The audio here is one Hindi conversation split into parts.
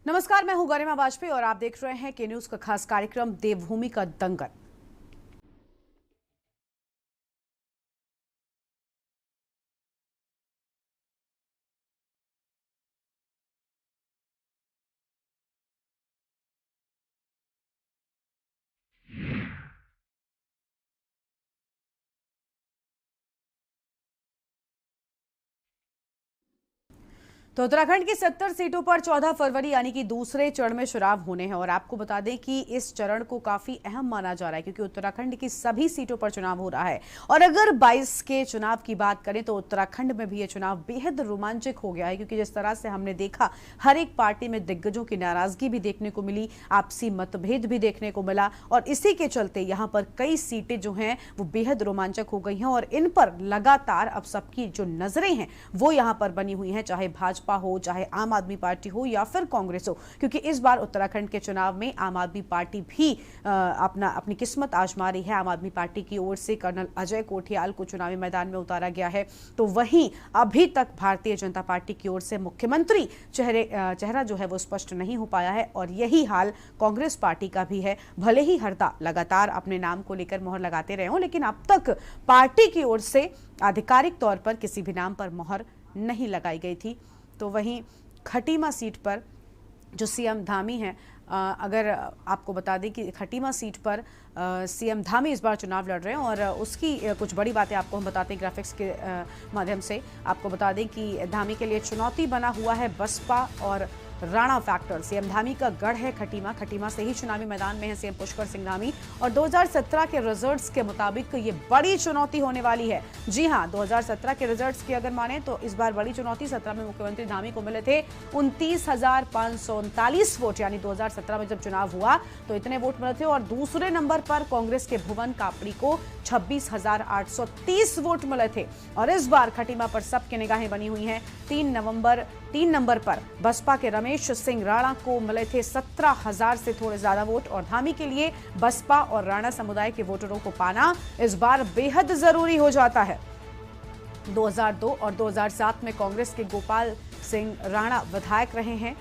नमस्कार, मैं हूं गरिमा वाजपेयी और आप देख रहे हैं के न्यूज का खास कार्यक्रम देवभूमि का दंगल। तो उत्तराखंड की 70 सीटों पर 14 फरवरी यानी कि दूसरे चरण में चुनाव होने हैं और आपको बता दें कि इस चरण को काफी अहम माना जा रहा है क्योंकि उत्तराखंड की सभी सीटों पर चुनाव हो रहा है। और अगर 22 के चुनाव की बात करें तो उत्तराखंड में भी यह चुनाव बेहद रोमांचक हो गया है क्योंकि जिस तरह से हमने देखा हर एक पार्टी में दिग्गजों की नाराजगी भी देखने को मिली, आपसी मतभेद भी देखने को मिला और इसी के चलते यहाँ पर कई सीटें जो हैं वो बेहद रोमांचक हो गई हैं और इन पर लगातार अब सबकी जो नजरें हैं वो यहाँ पर बनी हुई हैं, चाहे भाजपा हो, चाहे आम आदमी पार्टी हो या फिर कांग्रेस हो, क्योंकि इस बार उत्तराखंड के चुनाव में आम आदमी पार्टी भी अपनी किस्मत आजमा रही है। आम आदमी पार्टी की ओर से कर्नल अजय कोठियाल को चुनावी मैदान में उतारा गया है। तो वहीं अभी तक भारतीय जनता पार्टी की ओर से मुख्यमंत्री चेहरा जो है वो स्पष्ट नहीं हो पाया है और यही हाल कांग्रेस पार्टी का भी है। भले ही हरदा लगातार अपने नाम को लेकर मोहर लगाते रहे हों, लेकिन अब तक पार्टी की ओर से आधिकारिक तौर पर किसी भी नाम पर मोहर नहीं लगाई गई थी। तो वहीं खटीमा सीट पर जो सीएम धामी हैं, अगर आपको बता दें कि खटीमा सीट पर सीएम धामी इस बार चुनाव लड़ रहे हैं और उसकी कुछ बड़ी बातें आपको हम बताते हैं ग्राफिक्स के माध्यम से। आपको बता दें कि धामी के लिए चुनौती बना हुआ है बसपा और राणा फैक्टर। सीएम धामी का गढ़ है खटीमा से ही चुनावी मैदान में है सीएम पुष्कर सिंह धामी और 2017 के रिजल्ट्स के मुताबिक ये बड़ी चुनौती होने वाली है। जी हां, 2017 के रिजल्ट्स की अगर माने तो इस बार बड़ी चुनौती 17 में मुख्यमंत्री धामी को मिले थे 29,539 वोट, यानी 2017 में जब चुनाव हुआ तो इतने वोट मिले थे। और दूसरे नंबर पर कांग्रेस के भुवन कापड़ी को 26,830 वोट मिले थे। और इस बार खटीमा पर सबकी निगाहें बनी हुई हैं। 3 नंबर पर बसपा के रमेश सिंह राणा को मिले थे 17,000 से थोड़े ज्यादा वोट और धामी के लिए बसपा और राणा समुदाय के वोटरों को पाना इस बार बेहद जरूरी हो जाता है। 2002 और 2007 में कांग्रेस के गोपाल सिंह राणा विधायक रहे हैं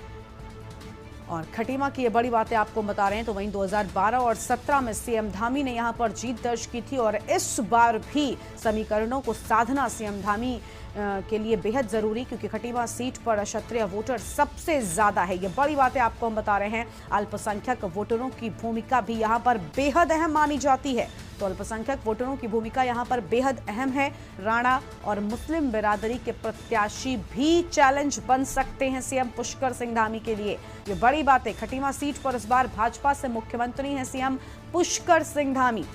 और खटीमा की ये बड़ी बातें आपको बता रहे हैं। तो वहीं 2012 और 17 में सीएम धामी ने यहां पर जीत दर्ज की थी और इस बार भी समीकरणों को साधना सीएम धामी के लिए बेहद जरूरी, क्योंकि खटीमा सीट पर क्षत्रिय वोटर सबसे ज्यादा है। ये बड़ी बातें आपको हम बता रहे हैं। अल्पसंख्यक वोटरों की भूमिका भी यहां पर बेहद अहम मानी जाती है। तो अल्पसंख्यक वोटरों की भूमिका यहां पर बेहद अहम है। राणा और मुस्लिम बिरादरी के प्रत्याशी भी चैलेंज बन सकते हैं सीएम पुष्कर सिंह धामी के लिए। ये बड़ी बातें। खटीमा सीट पर इस बार भाजपा से मुख्यमंत्री हैं सीएम पुष्कर सिंह धामी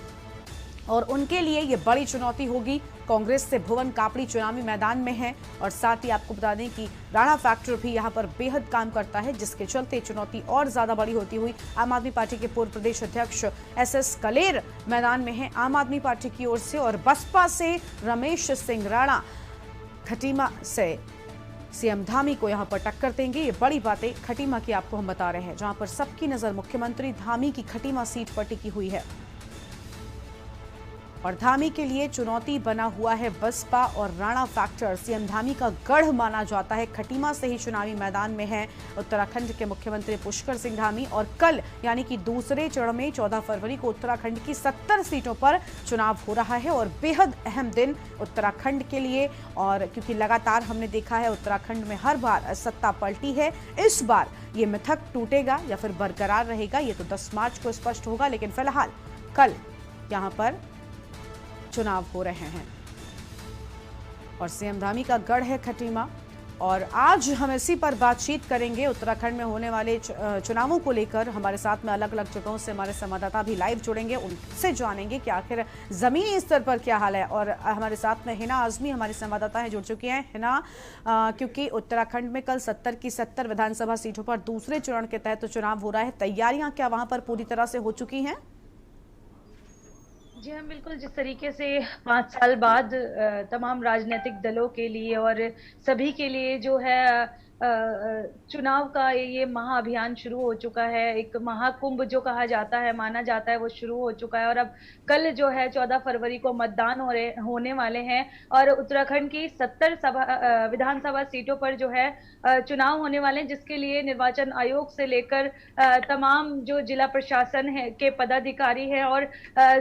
और उनके लिए ये बड़ी चुनौती होगी। कांग्रेस से भुवन कापड़ी चुनावी मैदान में है और साथ ही आपको बता दें कि राणा फैक्टर भी यहां पर बेहद काम करता है, जिसके चलते चुनौती और ज्यादा बड़ी होती हुई। आम आदमी पार्टी के पूर्व प्रदेश अध्यक्ष एसएस कलेर मैदान में है आम आदमी पार्टी की ओर से और बसपा से रमेश सिंह राणा खटीमा से सीएम धामी को यहां पर टक्कर देंगे। ये बड़ी बातें खटीमा की आपको हम बता रहे हैं, जहां पर सबकी नजर मुख्यमंत्री धामी की खटीमा सीट पर टिकी हुई है और धामी के लिए चुनौती बना हुआ है बसपा और राणा फैक्टर। सीएम धामी का गढ़ माना जाता है खटीमा से ही चुनावी मैदान में है उत्तराखंड के मुख्यमंत्री पुष्कर सिंह धामी और कल यानी कि दूसरे चरण में 14 फरवरी को उत्तराखंड की 70 सीटों पर चुनाव हो रहा है और बेहद अहम दिन उत्तराखंड के लिए। और क्योंकि लगातार हमने देखा है उत्तराखंड में हर बार सत्ता पलटी है, इस बार ये मिथक टूटेगा या फिर बरकरार रहेगा ये तो 10 मार्च को स्पष्ट होगा, लेकिन फिलहाल कल यहाँ पर चुनाव हो रहे हैं और सीएम धामी का गढ़ है खटीमा। और आज हम इसी पर बातचीत करेंगे उत्तराखंड में होने वाले चुनावों को लेकर। हमारे साथ में अलग अलग जगहों से हमारे संवाददाता भी लाइव जुड़ेंगे, उनसे जानेंगे कि आखिर जमीनी स्तर पर क्या हाल है। और हमारे साथ में हिना आजमी हमारी संवाददाता है जुड़ चुकी हैं। हिना, क्योंकि उत्तराखंड में कल 70 की 70 विधानसभा सीटों पर दूसरे चरण के तहत चुनाव हो रहा है, तैयारियां क्या वहां पर पूरी तरह से हो चुकी हैं? जी हाँ, बिल्कुल। जिस तरीके से 5 साल बाद तमाम राजनीतिक दलों के लिए और सभी के लिए जो है चुनाव का ये महाअभियान शुरू हो चुका है। एक महाकुंभ जो कहा जाता है, माना जाता है, वो शुरू हो चुका है। और अब कल जो है 14 फरवरी को मतदान होने वाले हैं। और उत्तराखंड की 70 विधानसभा सीटों पर जो है चुनाव होने वाले हैं, जिसके लिए निर्वाचन आयोग से लेकर तमाम जो जिला प्रशासन है के पदाधिकारी हैं और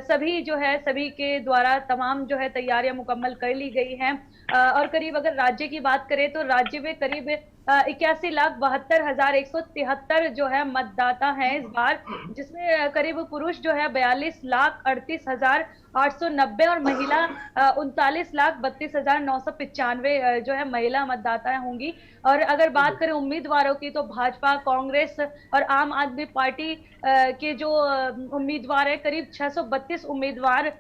सभी जो है सभी के द्वारा तमाम जो है तैयारियां मुकम्मल कर ली गई हैं। और करीब अगर राज्य की बात करें तो राज्य में करीब 81,72,173 जो है मतदाता हैं इस बार, जिसमें करीब पुरुष जो है 42,38,890 और महिला 39,32,995 जो है महिला मतदाता होंगी। और अगर बात करें उम्मीदवारों की तो भाजपा, कांग्रेस और आम आदमी पार्टी के जो उम्मीदवार है, करीब 632 उम्मीदवार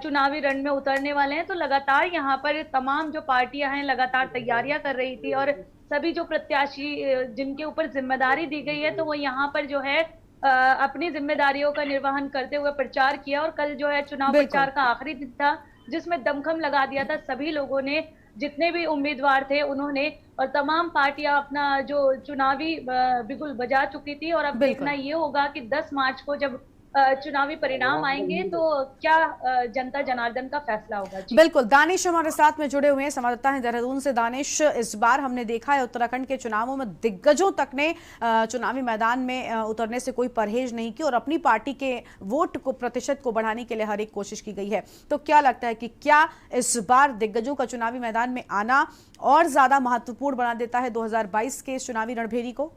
चुनावी रण में उतरने वाले हैं। तो लगातार यहाँ पर तमाम जो पार्टियां हैं लगातार तैयारियां कर रही थी और सभी जो प्रत्याशी जिनके ऊपर जिम्मेदारी दी गई है, तो वो यहाँ पर जो है अपनी जिम्मेदारियों का निर्वहन करते हुए प्रचार किया। और कल जो है चुनाव प्रचार का आखिरी दिन था, जिसमें दमखम लगा दिया था सभी लोगों ने, जितने भी उम्मीदवार थे उन्होंने। और तमाम पार्टियां अपना जो चुनावी बिगुल बजा चुकी थी। और अब देखना ये होगा कि 10 मार्च को जब चुनावी परिणाम आएंगे तो क्या जनता जनार्दन का फैसला होगा। बिल्कुल, दानिश हमारे साथ में जुड़े हुए हैं, संवाददाता हैं देहरादून से। दानिश, इस बार हमने देखा है उत्तराखंड के चुनावों में दिग्गजों तक ने चुनावी मैदान में उतरने से कोई परहेज नहीं की और अपनी पार्टी के वोट को प्रतिशत को बढ़ाने के लिए हर एक कोशिश की गई है। तो क्या लगता है कि क्या इस बार दिग्गजों का चुनावी मैदान में आना और ज्यादा महत्वपूर्ण बना देता है 2022 के चुनावी रणभेरी को?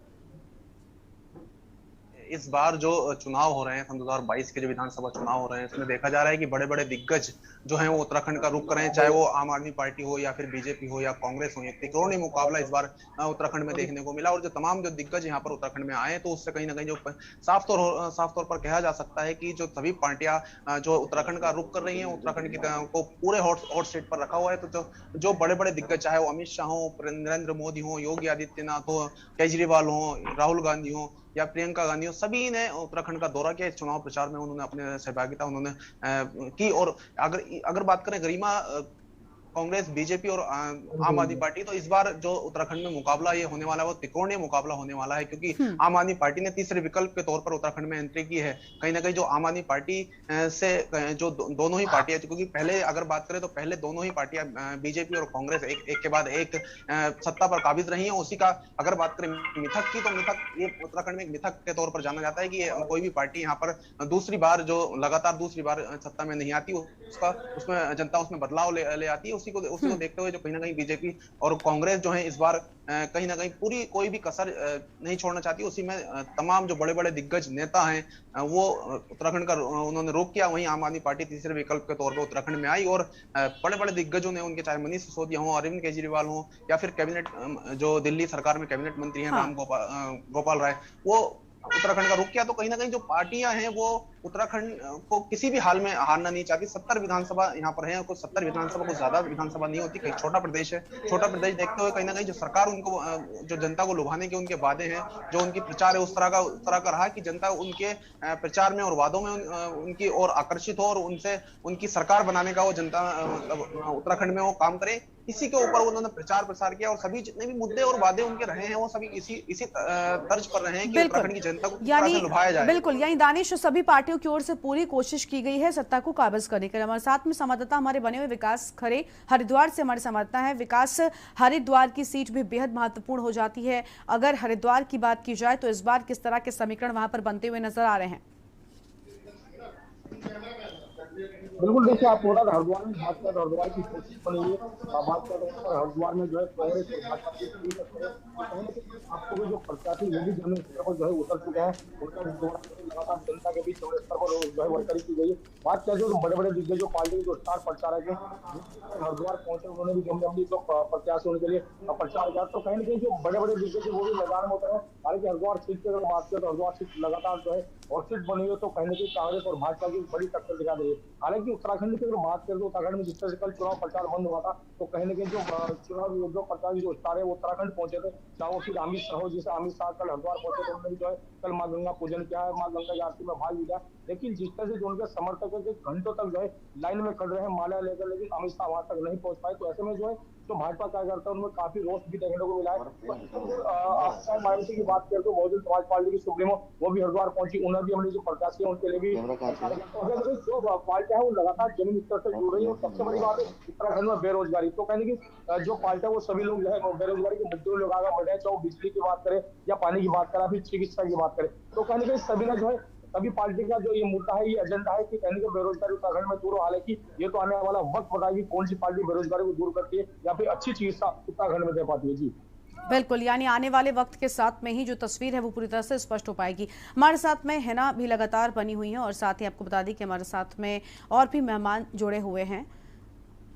इस बार जो चुनाव हो रहे हैं, सन 2022 के जो विधानसभा चुनाव हो रहे हैं, इसमें देखा जा रहा है कि बड़े बड़े दिग्गज जो हैं वो उत्तराखंड का रुख कर रहे हैं, चाहे वो आम आदमी पार्टी हो या फिर बीजेपी हो या कांग्रेस हो। एक त्रिकोणीय मुकाबला इस बार उत्तराखंड में देखने को मिला। और जो तमाम जो दिग्गज यहाँ पर उत्तराखंड में आए, तो उससे कहीं ना कहीं जो साफ तौर पर कहा जा सकता है कि जो सभी पार्टियां जो उत्तराखंड का रुख कर रही है, उत्तराखंड की को पूरे हॉट सीट पर रखा हुआ है। तो जो बड़े बड़े दिग्गज, चाहे वो अमित शाह हो, नरेंद्र मोदी हो, योगी आदित्यनाथ हो, केजरीवाल हो, राहुल गांधी हो या प्रियंका गांधी हो, सभी ने उत्तराखंड का दौरा किया। इस चुनाव प्रचार में उन्होंने अपने सहभागिता उन्होंने की। और अगर बात करें गरिमा, कांग्रेस, बीजेपी और आम आदमी पार्टी, तो इस बार जो उत्तराखंड में मुकाबला ये होने वाला है वो त्रिकोणीय मुकाबला होने वाला है, क्योंकि आम आदमी पार्टी ने तीसरे विकल्प के तौर पर उत्तराखंड में एंट्री की है। कहीं ना कहीं जो आम आदमी पार्टी से जो दोनों ही पार्टियां, क्योंकि पहले अगर बात करें तो पहले दोनों ही पार्टियां बीजेपी और कांग्रेस एक के बाद एक सत्ता पर काबिज रही है। उसी का अगर बात करें मिथक की, तो मिथक ये उत्तराखंड में एक मिथक के तौर पर जाना जाता है कि कोई भी पार्टी यहाँ पर दूसरी बार जो लगातार दूसरी बार सत्ता में नहीं आती, उसमें जनता उसमें बदलाव ले आती है। उसी को देखते हुए जो कहीं ना कहीं बीजेपी और कांग्रेस जो है इस बार कहीं ना कहीं पूरी कोई भी कसर नहीं छोड़ना चाहती। उसी में तमाम जो बड़े बड़े दिग्गज नेता हैं वो उत्तराखंड का उन्होंने रोक किया। वहीं आम आदमी पार्टी तीसरे विकल्प के तौर पर उत्तराखंड में आई और बड़े बड़े दिग्गजों ने, उनके चाहे मनीष सिसोदिया हो, अरविंद केजरीवाल हो या फिर कैबिनेट जो दिल्ली सरकार में कैबिनेट मंत्री हैं राम गोपाल राय, वो उत्तराखंड का रुख किया। तो कहीं ना कहीं जो पार्टियां हैं वो उत्तराखंड को किसी भी हाल में हारना नहीं चाहती। 70 विधानसभा यहाँ पर है, कुछ 70 विधानसभा, कुछ ज्यादा विधानसभा नहीं होती। कहीं छोटा प्रदेश है, छोटा प्रदेश देखते हुए कहीं ना कहीं जो सरकार उनको, जो जनता को लुभाने के उनके वादे हैं, जो उनकी प्रचार है, उस तरह का रहा कि जनता उनके प्रचार में और वादों में उनकी ओर आकर्षित हो और उनसे उनकी सरकार बनाने का वो जनता मतलब उत्तराखंड में वो काम करे। इसी के ऊपर उन्होंने प्रचार प्रसार किया और सभी जितने भी मुद्दे और वादे उनके रहे हैं वो सभी इसी तर्ज पर रहे हैं कि उत्तराखंड की जनता को कैसे लुभाया जाए। बिल्कुल, यानी दानिश सभी पार्टियों की ओर से पूरी कोशिश की गई है सत्ता को काबिज करने के लिए। हमारे साथ में संवाददाता हमारे बने हुए विकास खरे हरिद्वार से हमारे संवाददाता है। विकास, हरिद्वार की सीट भी बेहद महत्वपूर्ण हो जाती है। अगर हरिद्वार की बात की जाए तो इस बार किस तरह के समीकरण वहां पर बनते हुए नजर आ रहे हैं? बिल्कुल, देखिए आप बोला हरिद्वार में भाजपा हरिद्वार की कोशिश बनी है। भाजपा हरिद्वार में जो है कांग्रेस आपको जो प्रत्याशी योगी जमीन स्तर पर जो है उतर चुके हैं, उनका लगातार जनता के बीच स्तर पर जो है वर्करी की गई है। बात क्या जो बड़े बड़े दिग्गज जो पार्टी जो स्टार प्रचारक है हरिद्वार पहुंचे, उन्होंने भी जमजमनी जो प्रत्याशी होने के लिए प्रचार किया। तो कहीं ना कहीं जो बड़े बड़े दिग्गज वो भी मैदान में उतरे हैं। हालांकि हरिद्वार सीट की अगर बात करें तो हरिद्वार सीट लगातार जो है और सीट बनी है, तो कहीं ना कहीं कांग्रेस और भाजपा की बड़ी टक्कर दिखा रही है। हालांकि उत्तराखंड की अगर बात करें तो उत्तराखंड में जिस तरह से कल चुनाव प्रचार बंद हुआ था, तो कहीं ना कहीं जो चुनाव जो प्रचार जो स्टार है वो उत्तराखंड पहुंचे थे। चाहे वो फिर अमित शाह हो, जैसे अमित शाह कल हरिद्वार पहुंचे तो उन्होंने जो है कल माँ गंगा पूजन किया है, माँ गंगा की आरती में भाग लिया। लेकिन जिस तरह से जो उनके समर्थक है घंटों तक जो है लाइन में खड़े रहे माला लेकर, लेकिन अमित शाह वहां तक नहीं पहुंच पाए। तो ऐसे में जो है जो भाजपा कार्यकर्ता उनमें काफी रोष भी देखने को मिला है। आसान मायावती की बात करें तो बहुजन समाज पार्टी की सुप्रीमो वो भी हरिद्वार पहुंची, उन्होंने भी अपने जो प्रत्याशी है उनके लिए भी जो पार्टियां है वो लगातार जमीन स्तर से जुड़ रही है। और सबसे बड़ी बात है उत्तराखंड में बेरोजगारी, तो कहने की जो पार्टियां वो सभी लोग जो है बेरोजगारी के मुद्दों लोग आगे बढ़े, चाहे वो बिजली की बात करें या पानी की बात करें, फिर चिकित्सा की बात करें, तो कहने के सभी ने जो है सभी पार्टी का जो ये मुद्दा है, ये एजेंडा है कि कहने के बेरोजगारी उत्तराखंड में दूर हो। हालांकि ये तो आने वाला वक्त बताएगी कौन सी पार्टी बेरोजगारी को दूर करती है या फिर अच्छी चिकित्सा उत्तराखंड में दे पाती है। जी बिल्कुल, यानी आने वाले वक्त के साथ में ही जो तस्वीर है वो पूरी तरह से स्पष्ट हो पाएगी। हमारे साथ में हैना भी लगातार बनी हुई है और साथ ही आपको बता दी कि हमारे साथ में और भी मेहमान जुड़े हुए हैं।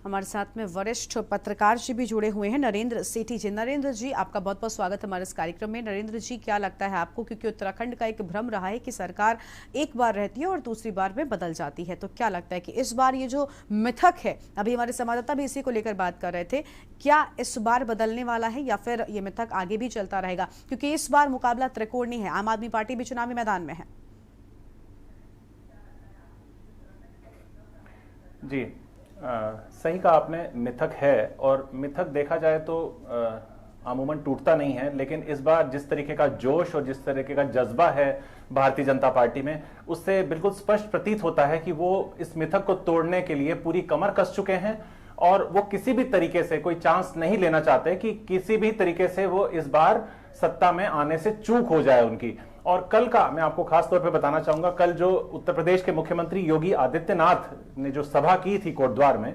हमारे साथ में वरिष्ठ पत्रकार जी भी जुड़े हुए हैं, नरेंद्र सेठी जी। नरेंद्र जी, आपका बहुत बहुत स्वागत हमारे इस कार्यक्रम में। नरेंद्र जी, क्या लगता है आपको, क्योंकि उत्तराखंड का एक भ्रम रहा है कि सरकार एक बार रहती है और दूसरी बार में बदल जाती है, तो क्या लगता है कि इस बार ये जो मिथक है, अभी हमारे संवाददाता भी इसी को लेकर बात कर रहे थे, क्या इस बार बदलने वाला है या फिर ये मिथक आगे भी चलता रहेगा? क्योंकि इस बार मुकाबला त्रिकोणीय है, आम आदमी पार्टी भी चुनावी मैदान में है। जी, सही कहा आपने, मिथक है और मिथक देखा जाए तो अमूमन टूटता नहीं है, लेकिन इस बार जिस तरीके का जोश और जिस तरीके का जज्बा है भारतीय जनता पार्टी में, उससे बिल्कुल स्पष्ट प्रतीत होता है कि वो इस मिथक को तोड़ने के लिए पूरी कमर कस चुके हैं और वो किसी भी तरीके से कोई चांस नहीं लेना चाहते कि किसी भी तरीके से वो इस बार सत्ता में आने से चूक हो जाए उनकी। और कल का मैं आपको खास तौर पे बताना चाहूंगा, कल जो उत्तर प्रदेश के मुख्यमंत्री योगी आदित्यनाथ ने जो सभा की थी कोटद्वार में,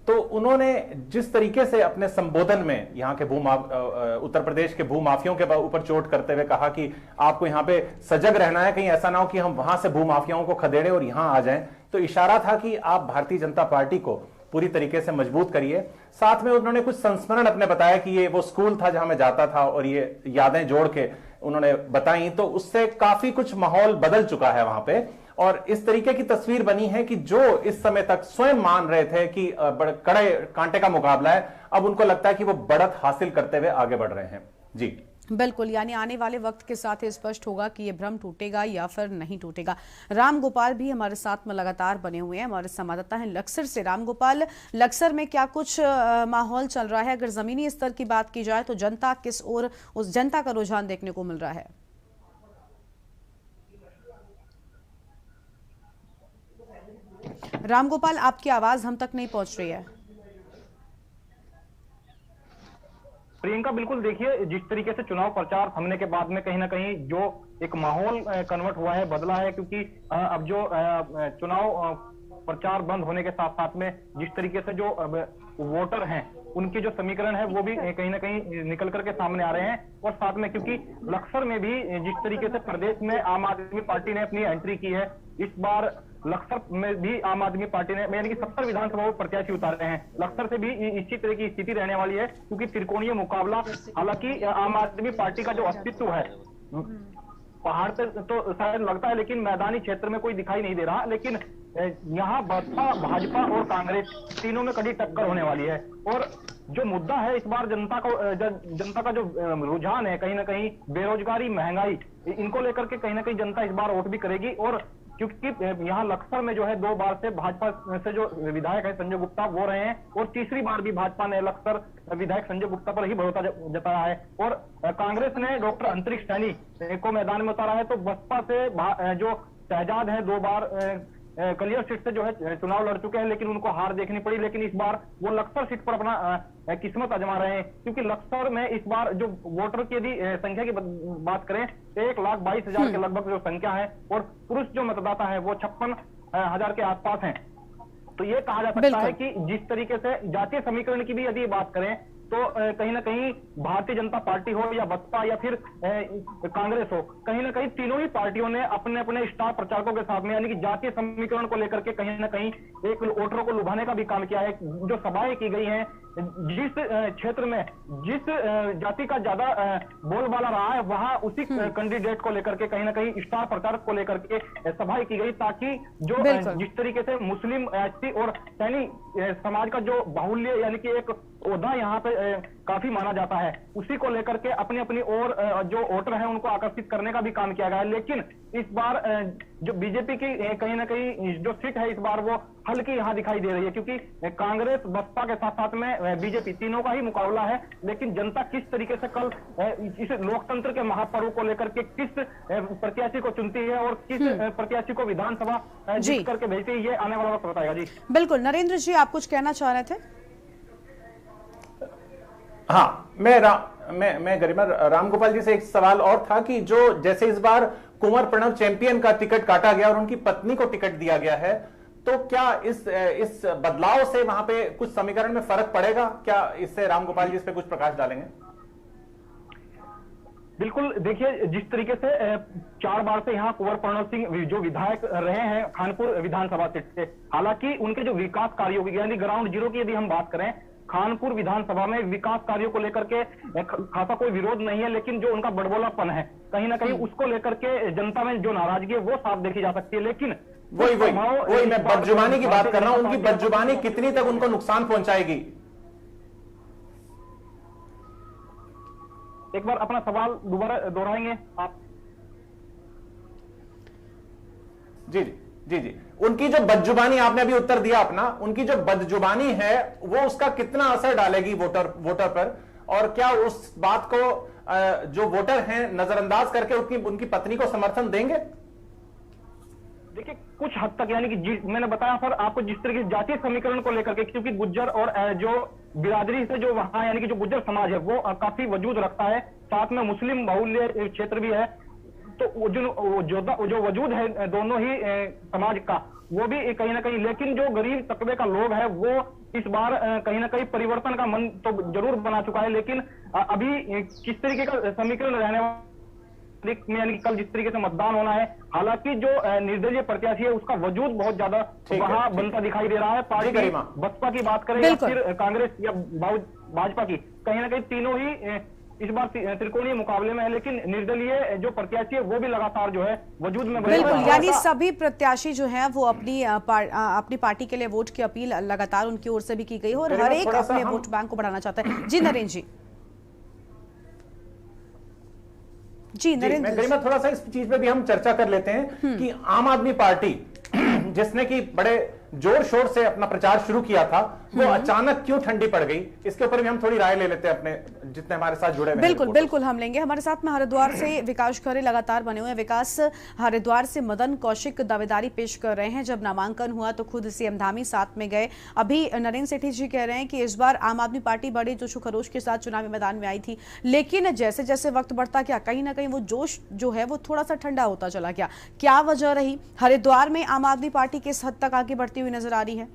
तो उन्होंने जिस तरीके से अपने संबोधन में यहाँ के उत्तर प्रदेश के भूमाफियों के ऊपर चोट करते हुए कहा कि आपको यहाँ पे सजग रहना है, कहीं ऐसा ना हो कि हम वहां से भूमाफियाओं को खदेड़े और यहाँ आ जाएं, तो इशारा था कि आप भारतीय जनता पार्टी को पूरी तरीके से मजबूत करिए। साथ में उन्होंने कुछ संस्मरण अपने बताया कि ये वो स्कूल था जहां मैं जाता था और ये यादें जोड़ के उन्होंने बताई, तो उससे काफी कुछ माहौल बदल चुका है वहां पे। और इस तरीके की तस्वीर बनी है कि जो इस समय तक स्वयं मान रहे थे कि कड़े कांटे का मुकाबला है, अब उनको लगता है कि वो बढ़त हासिल करते हुए आगे बढ़ रहे हैं। जी बिल्कुल, यानी आने वाले वक्त के साथ ही स्पष्ट होगा कि ये भ्रम टूटेगा या फिर नहीं टूटेगा। राम गोपाल भी हमारे साथ में लगातार बने हुए हैं, हमारे संवाददाता हैं लक्सर से। राम गोपाल, लक्सर में क्या कुछ माहौल चल रहा है? अगर जमीनी स्तर की बात की जाए तो जनता किस ओर, उस जनता का रुझान देखने को मिल रहा है? राम गोपाल, आपकी आवाज हम तक नहीं पहुंच रही है। प्रियंका, बिल्कुल देखिए, जिस तरीके से चुनाव प्रचार थमने के बाद में कहीं ना कहीं जो एक माहौल कन्वर्ट हुआ है, बदला है, क्योंकि अब जो चुनाव प्रचार बंद होने के साथ साथ में जिस तरीके से जो वोटर हैं उनके जो समीकरण है वो भी कहीं ना कहीं निकल करके सामने आ रहे हैं। और साथ में क्योंकि लक्सर में भी जिस तरीके से प्रदेश में आम आदमी पार्टी ने अपनी एंट्री की है, इस बार लक्सर में भी आम आदमी पार्टी ने यानी कि 70 विधानसभा में प्रत्याशी उतारे हैं। लक्सर से भी इसी तरह की स्थिति रहने वाली है, क्योंकि त्रिकोणीय मुकाबला, हालांकि आम आदमी पार्टी का जो अस्तित्व है पहाड़ पे तो शायद लगता है, लेकिन मैदानी क्षेत्र में कोई दिखाई नहीं दे रहा। लेकिन यहाँ बसपा, भाजपा और कांग्रेस तीनों में कड़ी टक्कर होने वाली है। और जो मुद्दा है इस बार जनता का जो रुझान है, कहीं ना कहीं बेरोजगारी, महंगाई, इनको लेकर के कहीं ना कहीं जनता इस बार वोट भी करेगी। और क्योंकि यहाँ लक्सर में जो है 2 बार से भाजपा से जो विधायक है संजय गुप्ता वो रहे हैं, और तीसरी बार भी भाजपा ने लक्सर विधायक संजय गुप्ता पर ही भरोसा जताया है। और कांग्रेस ने डॉक्टर अंतरिक्ष सैनी को मैदान में उतारा है। तो बसपा से जो शहजाद है 2 बार कलियर सीट से जो है चुनाव लड़ चुके हैं, लेकिन उनको हार देखनी पड़ी। लेकिन इस बार वो लक्सर सीट पर अपना किस्मत आजमा रहे हैं, क्योंकि लक्सर में इस बार जो वोटर की यदि संख्या की बात करें 1,22,000 के लगभग जो संख्या है, और पुरुष जो मतदाता है वो 56,000 के आसपास हैं। तो ये कहा जा सकता है कि जिस तरीके से जातीय समीकरण की भी यदि बात करें तो कहीं ना कहीं भारतीय जनता पार्टी हो या बसपा या फिर कांग्रेस हो, कहीं ना कहीं तीनों ही पार्टियों ने अपने अपने स्टार प्रचारकों के साथ में यानी कि जातीय समीकरण को लेकर के कहीं ना कहीं एक वोटरों को लुभाने का भी काम किया है। जो सभाएं की गई हैं, जिस क्षेत्र में जिस जाति का ज्यादा बोलबाला रहा है, वहां उसी कैंडिडेट को लेकर के कहीं ना कहीं स्टार प्रचारक को लेकर के सभाएं की गई, ताकि जो जिस तरीके से मुस्लिम, एसटी और सैनी समाज का जो बाहुल्य यानी कि एक ओहदा यहाँ पे काफी माना जाता है। उसी को लेकर के अपनी अपनी और जो वोटर है उनको आकर्षित करने का भी काम किया गया है। लेकिन इस बार जो बीजेपी की कहीं ना कहीं जो सीट है इस बार वो हल्की यहाँ दिखाई दे रही है, क्योंकि कांग्रेस बसपा के साथ साथ में बीजेपी तीनों का ही मुकाबला है। लेकिन जनता किस तरीके से कल इस लोकतंत्र के महापर्व को लेकर के किस प्रत्याशी को चुनती है और किस प्रत्याशी को विधानसभा जीत करके भेजती है, ये आने वाला वक्त बताएगा। जी बिल्कुल। नरेंद्र जी, आप कुछ कहना चाह रहे थे? हाँ, मैं गरिमा रामगोपाल जी से एक सवाल और था कि जो जैसे इस बार कुंवर प्रणव चैंपियन का टिकट काटा गया और उनकी पत्नी को टिकट दिया गया है, तो क्या इस बदलाव से वहां पे कुछ समीकरण में फर्क पड़ेगा? क्या इससे रामगोपाल जी इस पे कुछ प्रकाश डालेंगे? बिल्कुल, देखिए जिस तरीके से 4 बार से यहाँ कुंवर प्रणव सिंह जो विधायक रहे हैं खानपुर विधानसभा सीट से, हालांकि उनके जो विकास कार्यों की यानी ग्राउंड जीरो की यदि हम बात करें, खानपुर विधानसभा में विकास कार्यों को लेकर के खासा कोई विरोध नहीं है, लेकिन जो उनका बड़बोलापन है कहीं ना कहीं उसको लेकर के जनता में जो नाराजगी है वो साफ देखी जा सकती है। लेकिन वही मैं बदजुबानी की बात कर रहा हूं। उनकी बदजुबानी कितनी तक उनको नुकसान पहुंचाएगी? एक बार अपना सवाल दोबारा दोहराएंगे आप? जी, उनकी जो बदजुबानी, आपने अभी उत्तर दिया अपना, उनकी जो बदजुबानी है वो उसका कितना असर डालेगी वोटर पर, और क्या उस बात को जो वोटर हैं नजरअंदाज करके उनकी पत्नी को समर्थन देंगे? देखिए कुछ हद तक, यानी कि मैंने बताया सर आपको जिस तरीके से जातीय समीकरण को लेकर के, क्योंकि गुज्जर और जो बिरादरी से जो वहां यानी कि जो गुज्जर समाज है वो काफी वजूद रखता है, साथ में मुस्लिम बाहुल्य क्षेत्र भी है, तो जो वजूद है दोनों ही समाज का वो भी कहीं ना कहीं, लेकिन जो गरीब तबके का लोग है वो इस बार कहीं ना कहीं परिवर्तन का मन तो जरूर बना चुका है। लेकिन अभी किस तरीके का समीकरण रहने में, यानी कि कल जिस तरीके से मतदान होना है, हालांकि जो निर्दलीय प्रत्याशी है उसका वजूद बहुत ज्यादा वहां बनता दिखाई दे रहा है। पार्टी बसपा की बात करें या फिर कांग्रेस या भाजपा की, कहीं ना कहीं तीनों ही इस बार त्रिकोणीय मुकाबले में है, लेकिन निर्दलीय जो प्रत्याशी है वो भी लगातार जो है वजूद में बिल्कुल, यानी सभी प्रत्याशी जो हैं वो अपनी पार्टी के लिए वोट की अपील लगातार उनकी ओर से भी की गई है और हर एक अपने वोट बैंक को बढ़ाना चाहता है। जी नरेंद्र जी नरेंद्र, गरिमा थोड़ा सा इस चीज पे भी हम चर्चा कर लेते हैं कि आम आदमी पार्टी जिसने कि बड़े जोर शोर से अपना प्रचार शुरू किया था, वो अचानक क्यों ठंडी पड़ गई, इसके ऊपर भी हम थोड़ी राय ले लेते हैं अपने जितने हमारे साथ जुड़े हुए हैं। बिल्कुल हम लेंगे। हमारे साथ में हरिद्वार से विकास खरे लगातार बने हुए हैं। विकास, हरिद्वार से मदन कौशिक दावेदारी पेश कर रहे हैं। जब नामांकन हुआ तो खुद सीएम धामी साथ में गए। अभी नरेंद्र सेठी जी कह रहे हैं कि इस बार आम आदमी पार्टी बड़े जोश खरोश के साथ चुनावी मैदान में आई थी, लेकिन जैसे जैसे वक्त बढ़ता गया कहीं ना कहीं वो जोश जो है वो थोड़ा सा ठंडा होता चला गया। क्या वजह रही? हरिद्वार में आम आदमी पार्टी किस हद तक आगे बढ़ती हुई नजर आ रही है?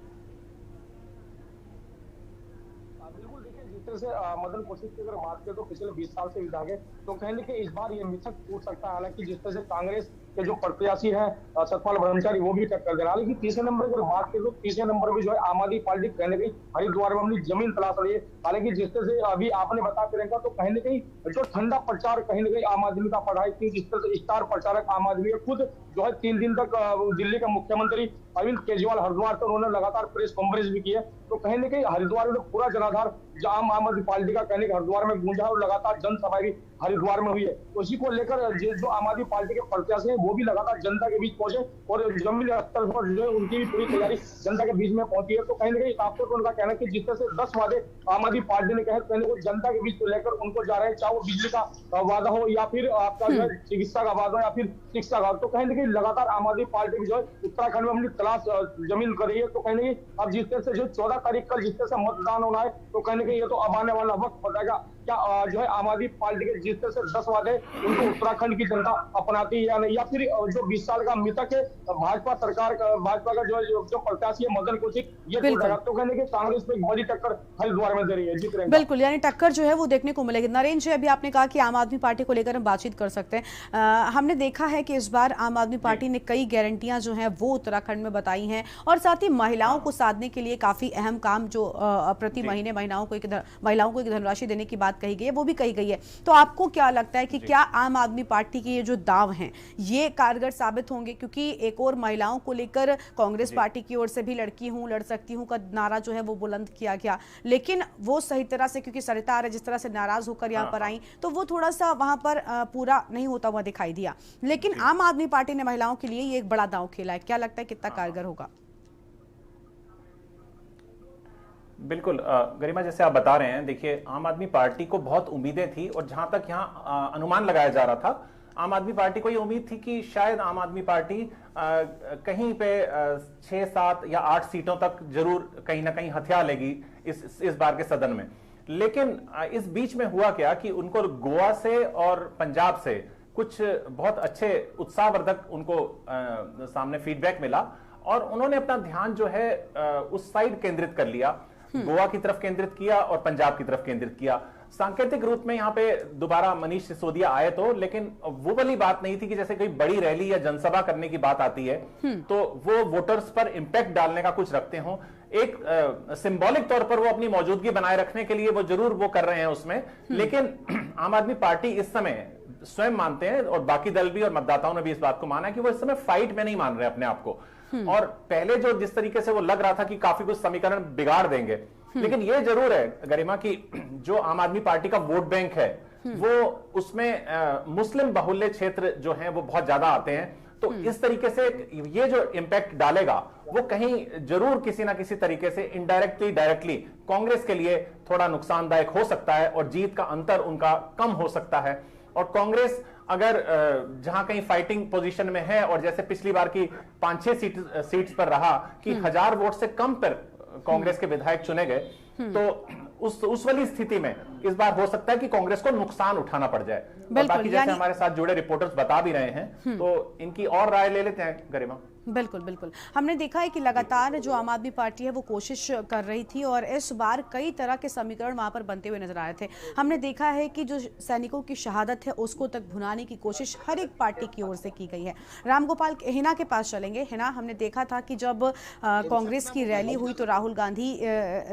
बिल्कुल, देखिए जिस तरह से मदन कौशिक की अगर बात करें तो पिछले 20 साल से विधायक है, तो कहने के इस बार ये मिथक टूट सकता है। हालांकि जिस तरह से कांग्रेस के जो प्रत्याशी है सतपाल ब्रह्मचारी वो भी टक्कर दे रहा है, लेकिन तीसरे नंबर की अगर बात करें तो तीसरे नंबर भी जो है आम आदमी पार्टी कहने गई हरिद्वार में अपनी जमीन तलाश रही है। हालांकि जिस तरह से अभी आपने बता प्रियंका, तो कहीं ना कहीं जो ठंडा प्रचार कहीं ना कहीं आम आदमी का पढ़ा है, जिस तरह से स्टार प्रचारक आम आदमी है, खुद जो है 3 दिन तक दिल्ली का मुख्यमंत्री अरविंद केजरीवाल हरिद्वार पर उन्होंने लगातार प्रेस कॉन्फ्रेंस भी की है। तो कहीं ना कहीं हरिद्वार में पूरा जनाधार आम आदमी पार्टी का कहने के हरिद्वार में गूंजा और लगातार जनसभा भी हरिद्वार में हुई है। तो इसी को लेकर जो आम आदमी पार्टी के प्रत्याशी हैं वो भी लगातार जनता के बीच पहुंचे और जमीनी स्तर पर जो है उनकी भी पूरी तैयारी जनता के बीच में पहुंची है। तो कहीं ना कहीं आपको तो उनका कहना है कि जिस तरह से 10 वादे आम आदमी पार्टी ने कहे कहने को जनता के बीच को लेकर उनको जा रहे हैं, चाहे वो बिजली का वादा हो या फिर आपका जो है चिकित्सा का वादा हो या फिर शिक्षा का। तो कहीं ना कहीं लगातार आम आदमी पार्टी जो है उत्तराखंड में अपनी तलाश जमीन कर रही है। तो कहीं ना कहीं अब जिस तरह से जो 14 तारीख कल जिस तरह से मतदान होना है, तो कहीं ना कहीं ये तो अब आने वाला वक्त बताएगा क्या जो है आम आदमी पार्टी के जिस तरह से 10 वादे उनको उत्तराखंड की जनता अपनाती है या नहीं, या फिर जो 20 साल का मिथक है भाजपा सरकार का, भाजपा का जो प्रत्याशी है मदन कौशिक, ये तो कहने के कांग्रेस में बड़ी टक्कर हरिद्वार में दे रही है। बिल्कुल, यानी टक्कर जो है वो देखने को मिलेगी। नरेंद्र जी, अभी आपने कहा कि आम आदमी पार्टी को लेकर हम बातचीत कर सकते हैं। हमने देखा है कि इस बार आम आदमी पार्टी ने कई गारंटियां जो है वो उत्तराखंड में बताई हैं और साथ ही महिलाओं को साधने के लिए काफी अहम काम जो प्रति महीने महिलाओं को एक धनराशि देने की बात बात कही गई है वो भी कही गई है। तो आपको क्या लगता है कि क्या आम आदमी पार्टी के ये जो दाव हैं ये कारगर साबित होंगे? क्योंकि एक और महिलाओं को लेकर कांग्रेस पार्टी की ओर से भी लड़की हूं लड़ सकती हूं का नारा जो है वो बुलंद किया गया, लेकिन वो सही तरह से, क्योंकि सरिता आर्य जिस तरह से नाराज होकर यहाँ पर आई तो वो थोड़ा सा वहां पर पूरा नहीं होता हुआ दिखाई दिया। लेकिन आम आदमी पार्टी ने महिलाओं के लिए ये एक बड़ा दांव खेला है, क्या लगता है कितना कारगर होगा? बिल्कुल गरिमा, जैसे आप बता रहे हैं, देखिए आम आदमी पार्टी को बहुत उम्मीदें थी और जहां तक यहाँ अनुमान लगाया जा रहा था, आम आदमी पार्टी को ये उम्मीद थी कि शायद आम आदमी पार्टी कहीं पे 6, 7 या 8 सीटों तक जरूर कहीं ना कहीं हथिया लेगी इस बार के सदन में। लेकिन इस बीच में हुआ क्या कि उनको गोवा से और पंजाब से कुछ बहुत अच्छे उत्साहवर्धक उनको सामने फीडबैक मिला और उन्होंने अपना ध्यान जो है उस साइड केंद्रित कर लिया, गोवा की तरफ केंद्रित किया और पंजाब की तरफ केंद्रित किया। सांकेतिक रूप में यहाँ पे दोबारा मनीष सिसोदिया आए तो, लेकिन वो वाली बात नहीं थी कि जैसे कोई बड़ी रैली या जनसभा करने की बात आती है तो वो वोटर्स पर इंपैक्ट डालने का कुछ रखते हो। एक सिंबॉलिक तौर पर वो अपनी मौजूदगी बनाए रखने के लिए वो जरूर वो कर रहे हैं उसमें, लेकिन आम आदमी पार्टी इस समय स्वयं मानते हैं और बाकी दल भी और मतदाताओं ने भी इस बात को माना कि वो इस समय फाइट में नहीं मान रहे अपने आप को। और पहले जो जिस तरीके से वो लग रहा था कि काफी कुछ समीकरण बिगाड़ देंगे, लेकिन ये जरूर है गरिमा कि जो आम आदमी पार्टी का वोट बैंक है वो उसमें मुस्लिम बाहुल्य क्षेत्र जो हैं वो बहुत ज्यादा आते हैं। तो इस तरीके से ये जो इंपैक्ट डालेगा वो कहीं जरूर किसी ना किसी तरीके से इनडायरेक्टली डायरेक्टली कांग्रेस के लिए थोड़ा नुकसानदायक हो सकता है और जीत का अंतर उनका कम हो सकता है। और कांग्रेस अगर जहां कहीं फाइटिंग पोजीशन में है और जैसे पिछली बार की 5-6 सीट्स पर रहा कि 1000 वोट से कम पर कांग्रेस के विधायक चुने गए, तो उस वाली स्थिति में इस बार हो सकता है कि कांग्रेस को नुकसान उठाना पड़ जाए। और बाकी जैसे हमारे साथ जुड़े रिपोर्टर्स बता भी रहे हैं तो इनकी और राय ले लेते हैं गरिमा। बिल्कुल बिल्कुल, हमने देखा है कि लगातार जो आम आदमी पार्टी है वो कोशिश कर रही थी और इस बार कई तरह के समीकरण वहां पर बनते हुए नजर आ रहे थे। हमने देखा है कि जो सैनिकों की शहादत है उसको तक भुनाने की कोशिश हर एक पार्टी की ओर से की गई है। रामगोपाल हिना के पास चलेंगे। हिना, हमने देखा था कि जब कांग्रेस की रैली हुई तो राहुल गांधी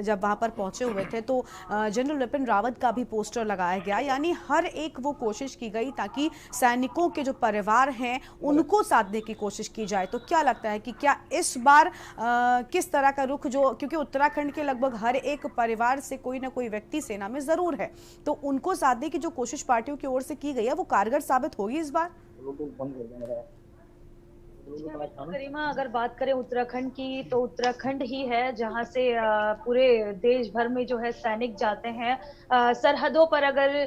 जब वहां पर पहुंचे हुए थे तो जनरल विपिन रावत का भी पोस्टर लगाया गया, यानी हर एक वो कोशिश की गई ताकि सैनिकों के जो परिवार हैं उनको साधने की कोशिश की जाए। तो क्या लगता है कि क्या इस बार किस तरह का रुख, जो क्योंकि उत्तराखंड के लगभग हर एक परिवार से कोई ना कोई व्यक्ति सेना में जरूर है, तो उनको साधने की जो कोशिश पार्टियों की ओर से की गई है वो कारगर साबित होगी इस बार? गरिमा, अगर बात करें उत्तराखंड की तो उत्तराखंड ही है जहां से पूरे देश भर में जो है सैनिक जाते हैं। सरहदों पर अगर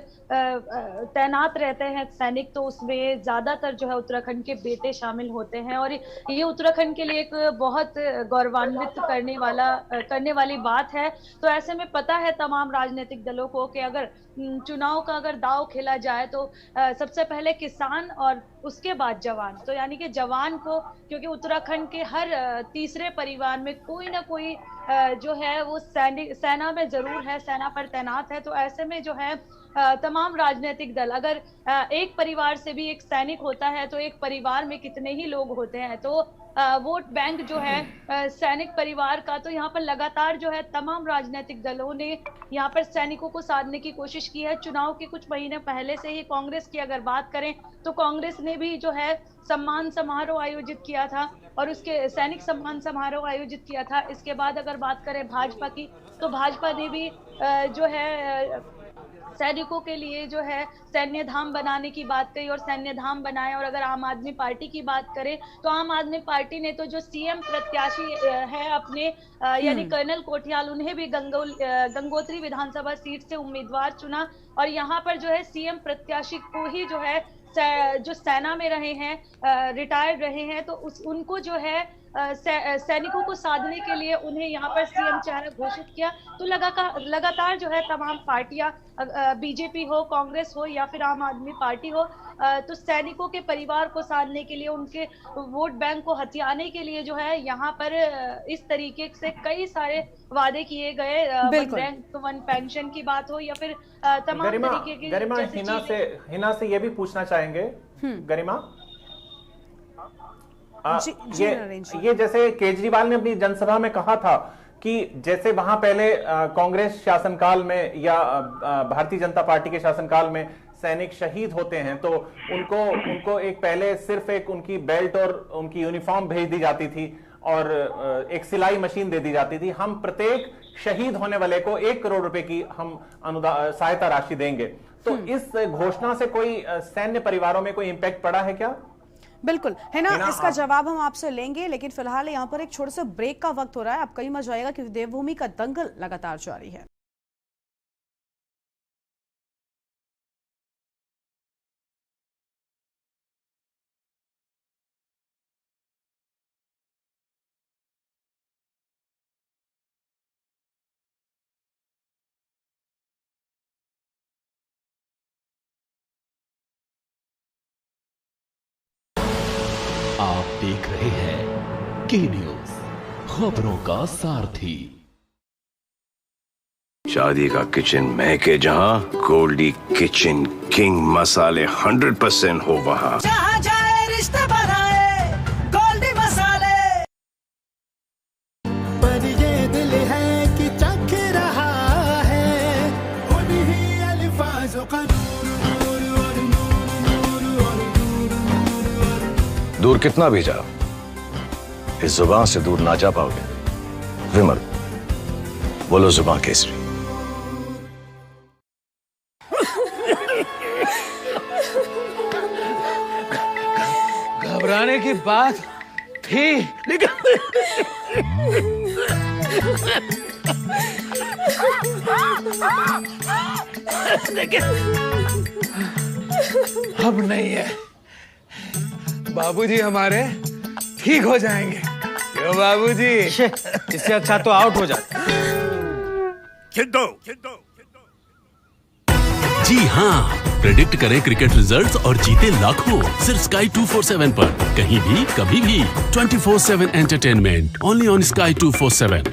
तैनात रहते हैं सैनिक तो उसमें ज्यादातर जो है उत्तराखंड के बेटे शामिल होते हैं और ये उत्तराखंड के लिए एक बहुत गौरवान्वित करने वाली बात है। तो ऐसे में पता है तमाम राजनीतिक दलों को कि अगर चुनाव का अगर दांव खेला जाए तो सबसे पहले किसान और उसके बाद जवान, तो यानी कि जवान को, क्योंकि उत्तराखंड के हर तीसरे परिवार में कोई ना कोई जो है वो सेना में जरूर है, सेना पर तैनात है। तो ऐसे में जो है तमाम राजनीतिक दल, अगर एक परिवार से भी एक सैनिक होता है तो एक परिवार में कितने ही लोग होते हैं, तो वोट बैंक जो है सैनिक परिवार का, तो यहाँ पर लगातार जो है तमाम राजनीतिक दलों ने यहाँ पर सैनिकों को साधने की कोशिश की है। चुनाव के कुछ महीने पहले से ही कांग्रेस की अगर बात करें तो कांग्रेस ने भी जो है सम्मान समारोह आयोजित किया था और उसके सैनिक सम्मान समारोह आयोजित किया था। इसके बाद अगर बात करें भाजपा की तो भाजपा ने भी जो है सैनिकों के लिए जो है सैन्य धाम बनाने की बात कही और सैन्य धाम बनाए। और अगर आम आदमी पार्टी की बात करें तो आम आदमी पार्टी ने तो जो सीएम प्रत्याशी है अपने यानी कर्नल कोठियाल, उन्हें भी गंगोत्री विधानसभा सीट से उम्मीदवार चुना और यहाँ पर जो है सीएम प्रत्याशी को ही जो है जो सेना में रहे हैं, रिटायर्ड रहे हैं, तो उनको जो है सैनिकों को साधने के लिए उन्हें यहाँ पर सीएम चेहरा घोषित किया। तो लगातार जो है तमाम पार्टियां, बीजेपी हो, कांग्रेस हो या फिर आम आदमी पार्टी हो, तो सैनिकों के परिवार को साधने के लिए, उनके वोट बैंक को हथियाने के लिए जो है यहाँ पर इस तरीके से कई सारे वादे किए गए। वन रैंक वन पेंशन की बात हो या फिर तमाम तरीके की। गरिमा, हिना से ये भी पूछना चाहेंगे गरिमा, ये जैसे केजरीवाल ने अपनी जनसभा में कहा था कि जैसे वहां पहले कांग्रेस शासनकाल में या भारतीय जनता पार्टी के शासनकाल में सैनिक शहीद होते हैं तो उनको एक पहले सिर्फ एक उनकी बेल्ट और उनकी यूनिफॉर्म भेज दी जाती थी और एक सिलाई मशीन दे दी जाती थी। हम प्रत्येक शहीद होने वाले को 1 करोड़ रुपए की हम सहायता राशि देंगे। तो इस घोषणा से कोई सैन्य परिवारों में कोई इंपैक्ट पड़ा है क्या? बिल्कुल है ना, इसका जवाब हम आपसे लेंगे, लेकिन फिलहाल यहाँ पर एक छोटे से ब्रेक का वक्त हो रहा है। आप कहीं मत जाएगा क्योंकि देवभूमि का दंगल लगातार जारी है। आप देख रहे हैं के न्यूज, खबरों का सारथी। शादी का किचन महके जहां, गोल्डी किचन किंग मसाले 100% हो वहां। जहां जाए रिश्ते बनाए गोल्डी मसाले। पर ये दिल है कि चख रहा है उन्हीं अल्फाजों का दूर कितना भी जाओ, इस जुबान से दूर ना जा पाओगे। विमल, बोलो जुबान केसरी। घबराने की बात थी लेकिन अब नहीं है। बाबूजी हमारे ठीक हो जाएंगे। क्यों बाबूजी? इससे अच्छा तो आउट हो जा। जी हाँ, प्रेडिक्ट करें क्रिकेट रिजल्ट्स और जीते लाखों सिर्फ Sky 247 पर। कहीं भी कभी भी 24/7 entertainment only on Sky 247।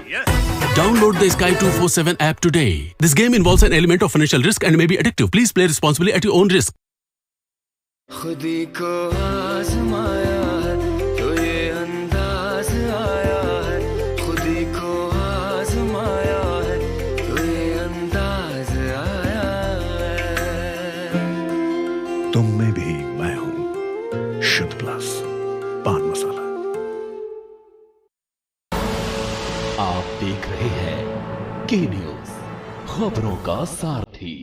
Download the Sky 247 app today. This game involves an element of financial risk and may be addictive. Please play responsibly at your own risk. खुदी को आजमाया है तो ये अंदाज आया है। खुदी को आजमाया है तो ये अंदाज आया है। तुम में भी मैं हूं, शुद्ध प्लस पान मसाला। आप देख रहे हैं के न्यूज, खबरों का सारथी।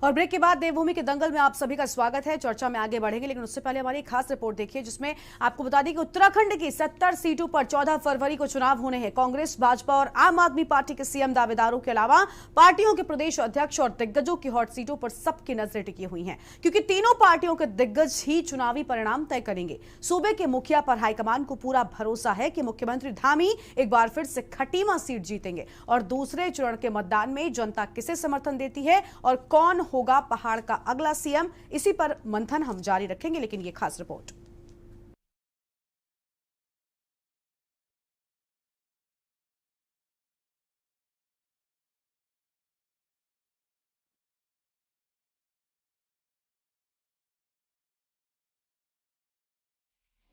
और ब्रेक के बाद देवभूमि के दंगल में आप सभी का स्वागत है। चर्चा में आगे बढ़ेंगे, लेकिन उससे पहले हमारी एक खास रिपोर्ट देखिए जिसमें आपको बता दें कि उत्तराखंड की 70 सीटों पर 14 फरवरी को चुनाव होने हैं। कांग्रेस, भाजपा और आम आदमी पार्टी के सीएम दावेदारों के अलावा पार्टियों के प्रदेश अध्यक्ष और दिग्गजों की हॉट सीटों पर सबकी नजरें टिकी हुई हैं, क्योंकि तीनों पार्टियों के दिग्गज ही चुनावी परिणाम तय करेंगे। सूबे के मुखिया पर हाईकमान को पूरा भरोसा है कि मुख्यमंत्री धामी एक बार फिर से खटीमा सीट जीतेंगे और दूसरे चरण के मतदान में जनता किसे समर्थन देती है और कौन होगा पहाड़ का अगला सीएम, इसी पर मंथन हम जारी रखेंगे। लेकिन ये खास रिपोर्ट।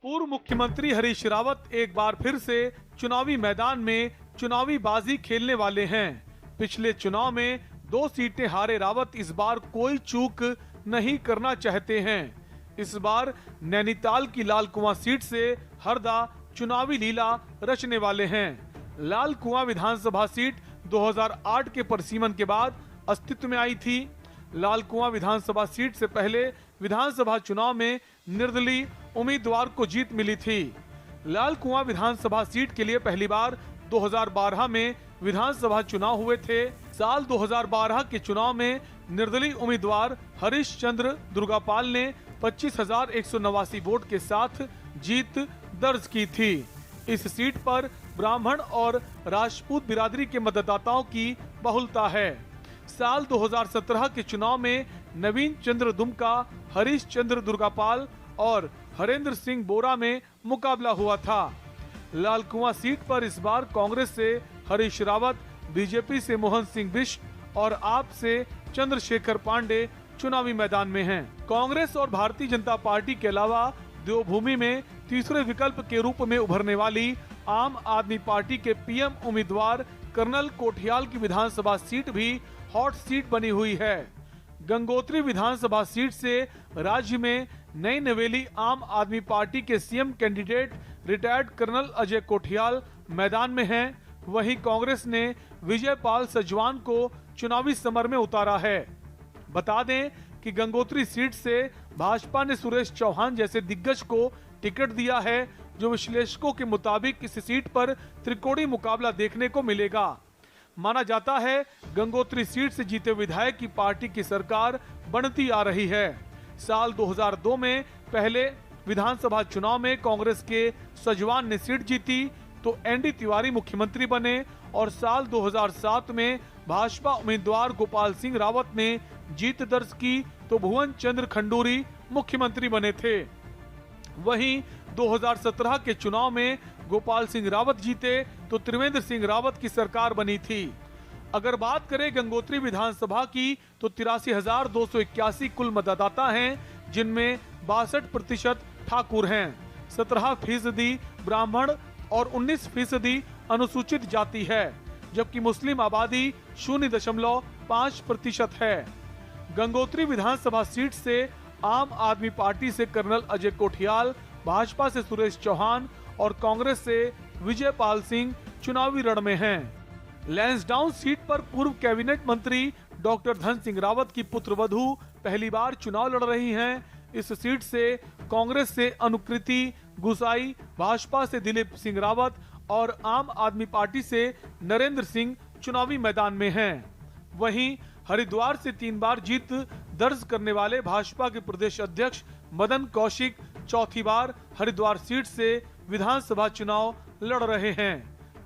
पूर्व मुख्यमंत्री हरीश रावत एक बार फिर से चुनावी मैदान में चुनावी बाजी खेलने वाले हैं। पिछले चुनाव में 2 सीटें हारे रावत इस बार कोई चूक नहीं करना चाहते हैं। इस बार नैनीताल की लाल कुआं सीट से हरदा चुनावी लीला रचने वाले हैं। लाल कुआं विधानसभा सीट 2008 के परिसीमन के बाद अस्तित्व में आई थी। लाल कुआं विधानसभा सीट से पहले विधानसभा चुनाव में निर्दलीय उम्मीदवार को जीत मिली थी। लाल कुआं विधानसभा सीट के लिए पहली बार 2012 में विधानसभा चुनाव हुए थे। साल 2012 के चुनाव में निर्दलीय उम्मीदवार हरीश चंद्र दुर्गापाल ने 25,189 वोट के साथ जीत दर्ज की थी। इस सीट पर ब्राह्मण और राजपूत बिरादरी के मतदाताओं की बहुलता है। साल 2017 के चुनाव में नवीन चंद्र दुमका, हरीश चंद्र दुर्गापाल और हरेंद्र सिंह बोरा में मुकाबला हुआ था। लालकुआं सीट पर इस बार कांग्रेस से हरीश रावत, बीजेपी से मोहन सिंह बिष्ट और आप से चंद्रशेखर पांडे चुनावी मैदान में हैं। कांग्रेस और भारतीय जनता पार्टी के अलावा देवभूमि में तीसरे विकल्प के रूप में उभरने वाली आम आदमी पार्टी के पीएम उम्मीदवार कर्नल कोठियाल की विधानसभा सीट भी हॉट सीट बनी हुई है। गंगोत्री विधानसभा सीट से राज्य में नई नवेली आम आदमी पार्टी के CM candidate retired colonel Ajay Kothiyal मैदान में हैं। वहीं कांग्रेस ने विजयपाल सजवान को चुनावी समर में उतारा है। बता दें कि गंगोत्री सीट से भाजपा ने सुरेश चौहान जैसे दिग्गज को टिकट दिया है, जो विश्लेषकों के मुताबिक इस सीट पर त्रिकोणीय मुकाबला देखने को मिलेगा। माना जाता है गंगोत्री सीट से जीते विधायक की पार्टी की सरकार बनती आ रही है। साल 2002 में पहले विधानसभा चुनाव में कांग्रेस के सजवान ने सीट जीती तो एनडी तिवारी मुख्यमंत्री बने और साल 2007 में भाजपा उम्मीदवार गोपाल सिंह रावत ने जीत दर्ज की तो भुवन चंद्र खंडूरी मुख्यमंत्री बने थे। वहीं 2017 के चुनाव में गोपाल सिंह रावत जीते तो त्रिवेंद्र सिंह रावत की सरकार बनी थी। अगर बात करें गंगोत्री विधानसभा की तो 83,281 कुल मतदाता हैं, जिनमें 62% ठाकुर हैं, 17% ब्राह्मण और 19% अनुसूचित जाति है, जबकि मुस्लिम आबादी 0.5% है। गंगोत्री विधानसभा सीट से आम आदमी पार्टी से कर्नल अजय कोठियाल, भाजपा से सुरेश चौहान और कांग्रेस से विजयपाल सिंह चुनावी रण में हैं। लैंसडाउन सीट पर पूर्व कैबिनेट मंत्री डॉक्टर धन सिंह रावत की पुत्रवधू पहली बार चुनाव लड़ रही हैं। इस सीट से कांग्रेस से अनुकृति गुसाई, भाजपा से दिलीप सिंह रावत और आम आदमी पार्टी से नरेंद्र सिंह चुनावी मैदान में हैं। वहीं हरिद्वार से 3 बार जीत दर्ज करने वाले भाजपा के प्रदेश अध्यक्ष मदन कौशिक चौथी बार हरिद्वार सीट से विधानसभा चुनाव लड़ रहे हैं।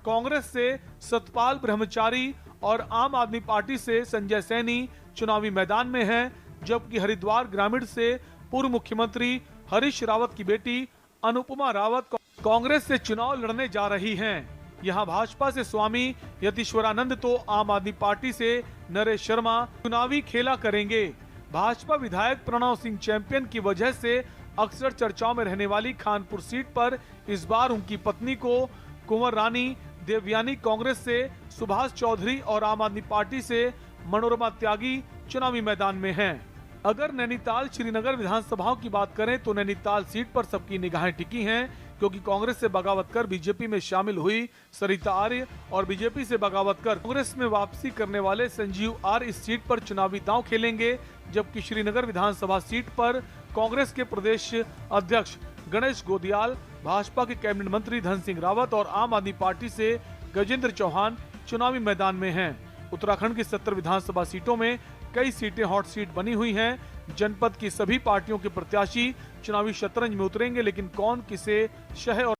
कांग्रेस से सतपाल ब्रह्मचारी और आम आदमी पार्टी से संजय सैनी चुनावी मैदान में हैं, जबकि हरिद्वार ग्रामीण से पूर्व मुख्यमंत्री हरीश रावत की बेटी अनुपमा रावत कांग्रेस से चुनाव लड़ने जा रही हैं। यहां भाजपा से स्वामी यतीश्वरानंद तो आम आदमी पार्टी से नरेश शर्मा चुनावी खेला करेंगे। भाजपा विधायक प्रणव सिंह चैंपियन की वजह से अक्सर चर्चाओं में रहने वाली खानपुर सीट पर इस बार उनकी पत्नी को कुंवर रानी देवयानी कांग्रेस से सुभाष चौधरी और आम आदमी पार्टी से मनोरमा त्यागी चुनावी मैदान में हैं। अगर नैनीताल श्रीनगर विधानसभाओं की बात करें तो नैनीताल सीट पर सबकी निगाहें टिकी हैं, क्योंकि कांग्रेस से बगावत कर बीजेपी में शामिल हुई सरिता आर्य और बीजेपी से बगावत कर कांग्रेस में वापसी करने वाले संजीव आर्य इस सीट पर चुनावी दांव खेलेंगे, जबकि श्रीनगर विधानसभा सीट पर कांग्रेस के प्रदेश अध्यक्ष गणेश गोदियाल, भाजपा के कैबिनेट मंत्री धन सिंह रावत और आम आदमी पार्टी से गजेंद्र चौहान चुनावी मैदान में हैं। उत्तराखंड की 70 विधानसभा सीटों में कई सीटें हॉट सीट बनी हुई हैं। जनपद की सभी पार्टियों के प्रत्याशी चुनावी शतरंज में उतरेंगे, लेकिन कौन किसे शह और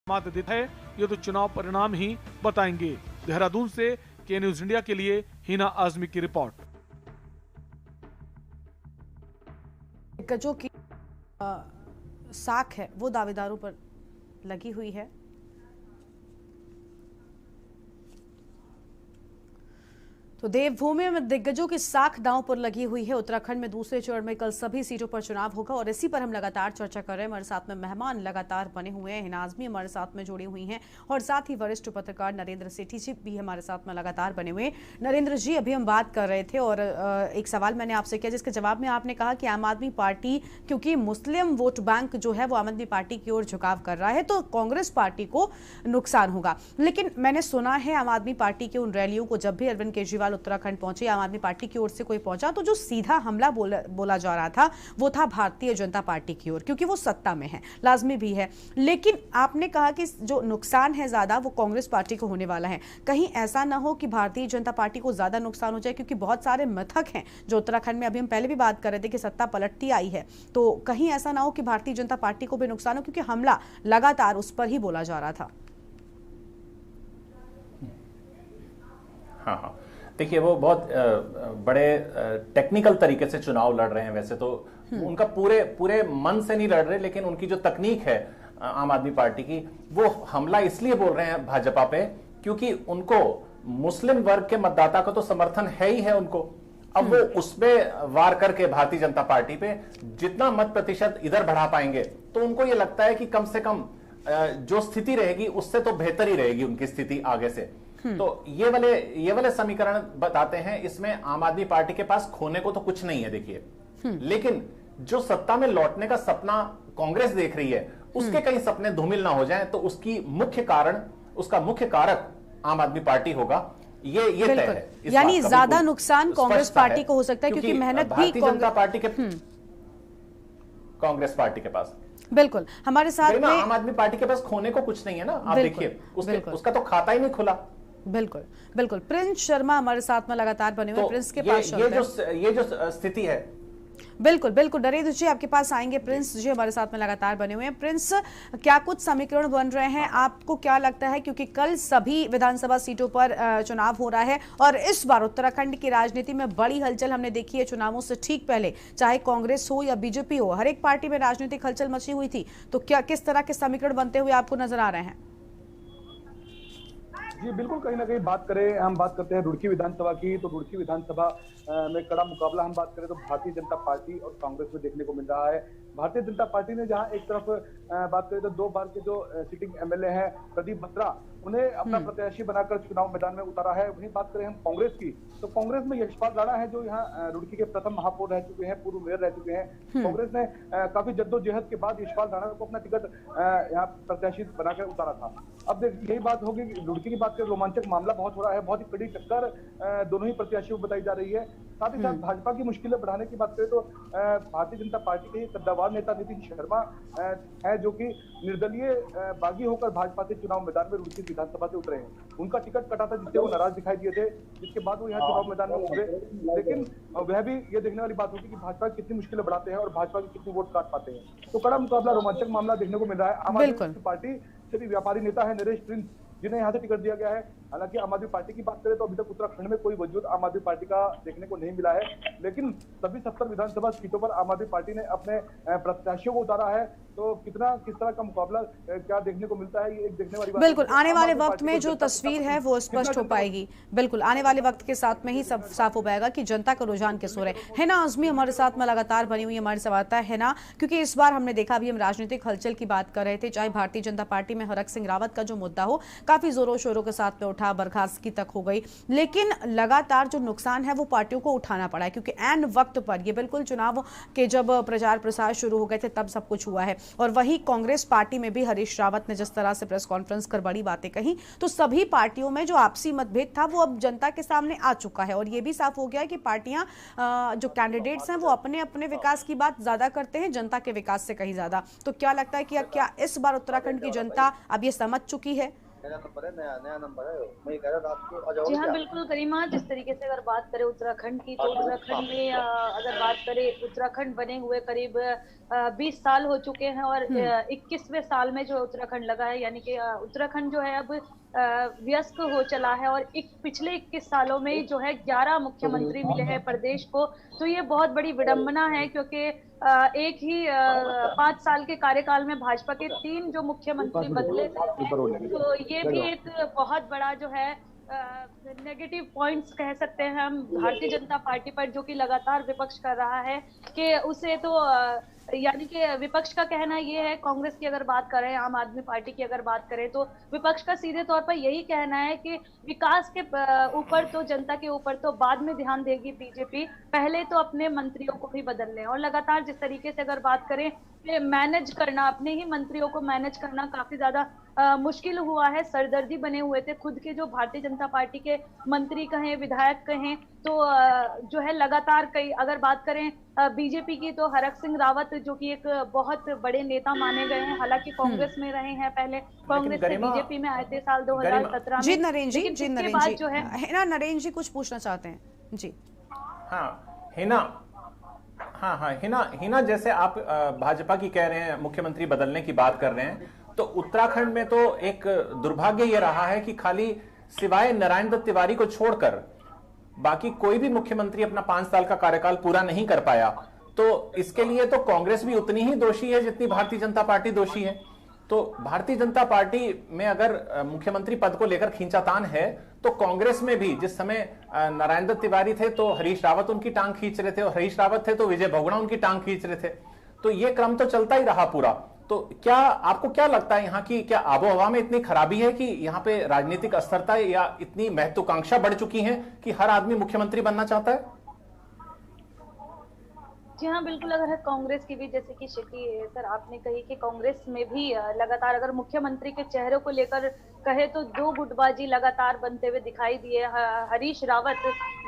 मात देता है ये तो चुनाव परिणाम ही बताएंगे। देहरादून से के न्यूज इंडिया के लिए हिना आजमी की रिपोर्ट। दिग्गजों की साख है वो दावेदारों पर लगी हुई है। तो देवभूमि में दिग्गजों की साख दांव पर लगी हुई है। उत्तराखंड में दूसरे चरण में कल सभी सीटों पर चुनाव होगा और इसी पर हम लगातार चर्चा कर रहे हैं। हमारे साथ में मेहमान लगातार बने हुए हैं, हिना आजमी हमारे साथ में जुड़ी हुई हैं और साथ ही वरिष्ठ पत्रकार नरेंद्र सेठी जी भी हमारे साथ में लगातार बने हुए हैं। नरेंद्र जी, अभी हम बात कर रहे थे और एक सवाल मैंने आपसे किया जिसके जवाब में आपने कहा कि आम आदमी पार्टी क्योंकि मुस्लिम वोट बैंक जो है वो आम आदमी पार्टी की ओर झुकाव कर रहा है तो कांग्रेस पार्टी को नुकसान होगा। लेकिन मैंने सुना है आम आदमी पार्टी की उन रैलियों को जब भी अरविंद केजरीवाल उत्तराखंड पहुंचे, आम आदमी पार्टी की ओर से कोई पहुंचा तो जो सीधा हमला बोला जा रहा था वो था भारतीय जनता पार्टी की ओर, क्योंकि वो सत्ता में है, लाजमी भी है। लेकिन आपने कहा कि जो नुकसान है ज्यादा वो कांग्रेस पार्टी को होने वाला है। कहीं ऐसा ना हो कि भारतीय जनता पार्टी को ज्यादा नुकसान हो जाए, क्योंकि बहुत सारे मिथक हैं जो उत्तराखंड में, अभी हम पहले भी बात कर रहे थे कि सत्ता पलटती आई है, तो कहीं ऐसा ना हो कि भारतीय जनता पार्टी को भी नुकसान हो, क्योंकि हमला लगातार उस पर ही बोला जा रहा था। हाँ, देखिए वो बहुत बड़े टेक्निकल तरीके से चुनाव लड़ रहे हैं। वैसे तो उनका पूरे मन से नहीं लड़ रहे, लेकिन उनकी जो तकनीक है आम आदमी पार्टी की, वो हमला इसलिए बोल रहे हैं भाजपा पे क्योंकि उनको मुस्लिम वर्ग के मतदाता का तो समर्थन है ही है उनको। अब वो उसमें वार करके भारतीय जनता पार्टी पे जितना मत प्रतिशत इधर बढ़ा पाएंगे तो उनको ये लगता है कि कम से कम जो स्थिति रहेगी उससे तो बेहतर ही रहेगी उनकी स्थिति आगे से। तो ये वाले समीकरण बताते हैं इसमें आम आदमी पार्टी के पास खोने को तो कुछ नहीं है देखिए, लेकिन जो सत्ता में लौटने का सपना कांग्रेस देख रही है उसके कई सपने धूमिल ना हो जाएं तो उसका मुख्य कारक आम आदमी पार्टी होगा। ये तय है। यानी ज्यादा नुकसान कांग्रेस पार्टी को हो सकता है क्योंकि मेहनत भी भारतीय जनता पार्टी के कांग्रेस पार्टी के पास बिल्कुल हमारे साथ में आम आदमी पार्टी के पास खोने को कुछ नहीं है ना। आप देखिए उसका तो खाता ही नहीं खुला। बिल्कुल प्रिंस शर्मा हमारे साथ में लगातार बने हुए। प्रिंस के पास ये जो स्थिति है बिल्कुल नरेंद्र जी आपके पास आएंगे। प्रिंस जी हमारे साथ में लगातार बने हुए हैं। प्रिंस, क्या कुछ समीकरण बन रहे हैं, आपको क्या लगता है, क्योंकि कल सभी विधानसभा सीटों पर चुनाव हो रहा है और इस बार उत्तराखंड की राजनीति में बड़ी हलचल हमने देखी है। चुनावों से ठीक पहले चाहे कांग्रेस हो या बीजेपी हो, हर एक पार्टी में राजनीतिक हलचल मची हुई थी, तो क्या किस तरह के समीकरण बनते हुए आपको नजर आ रहे हैं? जी बिल्कुल, कहीं ना कहीं हम बात करते हैं रुड़की विधानसभा की, तो रुड़की विधानसभा में कड़ा मुकाबला हम बात करें तो भारतीय जनता पार्टी और कांग्रेस में देखने को मिल रहा है। भारतीय जनता पार्टी ने जहां एक तरफ बात करें तो 2 बार के जो सिटिंग एमएलए हैं प्रदीप बत्रा, उन्हें अपना प्रत्याशी बनाकर चुनाव मैदान में उतारा है। वहीं बात करें हम कांग्रेस की, तो कांग्रेस में यशपाल राणा है जो यहाँ रुड़की के प्रथम महापौर रह चुके हैं, पूर्व मेयर रह चुके हैं। कांग्रेस ने काफी जद्दोजहद के बाद यशपाल राणा को अपना टिकट यहाँ प्रत्याशी बनाकर उतारा था। अब यही बात होगी, रुड़की की बात करें, रोमांचक मामला बहुत हो रहा है, बहुत ही कड़ी टक्कर दोनों ही प्रत्याशियों को बताई जा रही है। साथ ही साथ भाजपा की मुश्किलें बढ़ाने की बात करें तो भारतीय जनता पार्टी के कद्दावर नेता नितिन शर्मा है जो कि निर्दलीय बागी होकर भाजपा से चुनाव मैदान में रुड़की विधानसभा से उतरे हैं। उनका टिकट कटा था जिससे वो नाराज दिखाई दिए थे, जिसके बाद वो यहाँ चुनाव मैदान में उतरे। लेकिन वह भी ये देखने वाली बात होगी कि भाजपा कितनी मुश्किलें बढ़ाते हैं और भाजपा की कितनी वोट काट पाते हैं। तो कड़ा मुकाबला, रोमांचक मामला देखने को मिल रहा है। आम आदमी पार्टी से भी व्यापारी नेता है नरेश प्रिंस, जिन्हें यहाँ से टिकट दिया गया है। हालांकि आम आदमी पार्टी की बात करें तो अभी तक उत्तराखंड में कोई वजूद आम आदमी पार्टी का देखने को नहीं मिला है, लेकिन सभी 70 विधानसभा सीटों पर आम आदमी पार्टी ने अपने प्रत्याशियों को उतारा है। तो किस तरह का मुकाबला क्या देखने को मिलता है, ये एक देखने वाली बात। बिल्कुल, आने वाले वक्त में जो तस्वीर है वो स्पष्ट हो पाएगी। बिल्कुल, आने वाले वक्त के साथ में ही सब साफ हो पाएगा कि जनता का रुझान किस ओर है। हिना आजमी हमारे साथ में लगातार बनी हुई हमारे संवाददाता है ना, क्योंकि इस बार हमने देखा, अभी हम राजनीतिक हलचल की बात कर रहे थे, चाहे भारतीय जनता पार्टी में हरक सिंह रावत का जो मुद्दा हो काफी जोरों शोरों के साथ में उठा, बर्खास्तगी तक हो गई, लेकिन लगातार जो नुकसान है वो पार्टियों को उठाना पड़ा है, क्योंकि ऐन वक्त पर, ये बिल्कुल चुनाव के जब प्रचार प्रसार शुरू हो गए थे तब सब कुछ हुआ है। और वही कांग्रेस पार्टी में भी हरीश रावत ने जिस तरह से प्रेस कॉन्फ्रेंस कर बड़ी बातें कही, तो सभी पार्टियों में जो आपसी मतभेद था वो अब जनता के सामने आ चुका है। और ये भी साफ हो गया है कि पार्टियां, जो कैंडिडेट्स हैं, वो अपने अपने विकास की बात ज्यादा करते हैं, जनता के विकास से कहीं ज्यादा। तो क्या लगता है कि अब क्या इस बार उत्तराखंड की जनता अब ये समझ चुकी है? नया नंबर है, मैं कह रहा था आपको। जी हाँ बिल्कुल करीमा, जिस तरीके से अगर बात करें उत्तराखंड की, तो उत्तराखंड में अगर बात करें, उत्तराखंड बने हुए करीब 20 साल हो चुके हैं और 21वें साल में जो उत्तराखंड लगा है, यानी कि उत्तराखंड जो है अब व्यस्त हो चला है। और पिछले 21 सालों में जो है 11 मुख्यमंत्री मिले हैं प्रदेश को, तो ये बहुत बड़ी विडंबना है, क्योंकि एक ही 5 साल के कार्यकाल में भाजपा के 3 जो मुख्यमंत्री बदले थे, तो ये भी एक बहुत बड़ा जो है नेगेटिव पॉइंट्स कह सकते हैं हम भारतीय जनता पार्टी पर, जो कि लगातार विपक्ष कर रहा है कि उसे तो यानी कि विपक्ष का कहना ये है, कांग्रेस की अगर बात करें, आम आदमी पार्टी की अगर बात करें, तो विपक्ष का सीधे तौर पर यही कहना है कि विकास के ऊपर तो, जनता के ऊपर तो बाद में ध्यान देगी बीजेपी, पहले तो अपने मंत्रियों को भी बदल लें। और लगातार जिस तरीके से अगर बात करें, मैनेज करना, अपने ही मंत्रियों को मैनेज करना काफी ज्यादा मुश्किल हुआ है, सरदर्दी बने हुए थे खुद के जो भारतीय जनता पार्टी के मंत्री कहें, विधायक कहें, तो जो है लगातार कई, अगर बात करें बीजेपी की, तो हरक सिंह रावत जो कि एक बहुत बड़े नेता माने गए हैं, हालांकि कांग्रेस में रहे हैं, पहले कांग्रेस से बीजेपी में आए थे साल 2017 में। जी नरेंद्र जी जो है नरेंद्र जी कुछ पूछना चाहते हैं जी। हाँ हिना, जैसे आप भाजपा की कह रहे हैं, मुख्यमंत्री बदलने की बात कर रहे हैं, तो उत्तराखंड में तो एक दुर्भाग्य ये रहा है कि खाली सिवाय नारायण दत्त तिवारी को छोड़कर बाकी कोई भी मुख्यमंत्री अपना 5 साल का कार्यकाल पूरा नहीं कर पाया, तो इसके लिए तो कांग्रेस भी उतनी ही दोषी है जितनी भारतीय जनता पार्टी दोषी है। तो भारतीय जनता पार्टी में अगर मुख्यमंत्री पद को लेकर खींचातान है, तो कांग्रेस में भी जिस समय नारायण दत्त तिवारी थे तो हरीश रावत उनकी टांग खींच रहे थे, और हरीश रावत थे तो विजय बहुगुणा उनकी टांग खींच रहे थे। तो ये क्रम तो चलता ही रहा पूरा। तो क्या आपको क्या लगता है, यहाँ की क्या आबो हवा में इतनी खराबी है कि यहाँ पे राजनीतिक अस्थिरता या इतनी महत्वाकांक्षा बढ़ चुकी है कि हर आदमी मुख्यमंत्री बनना चाहता है? जी हाँ, बिल्कुल। अगर कांग्रेस की भी, जैसे कि शेट्टी सर आपने कही कि कांग्रेस में भी लगातार अगर मुख्यमंत्री के चेहरे को लेकर कहे तो दो गुटबाजी लगातार बनते हुए दिखाई दिए। हरीश रावत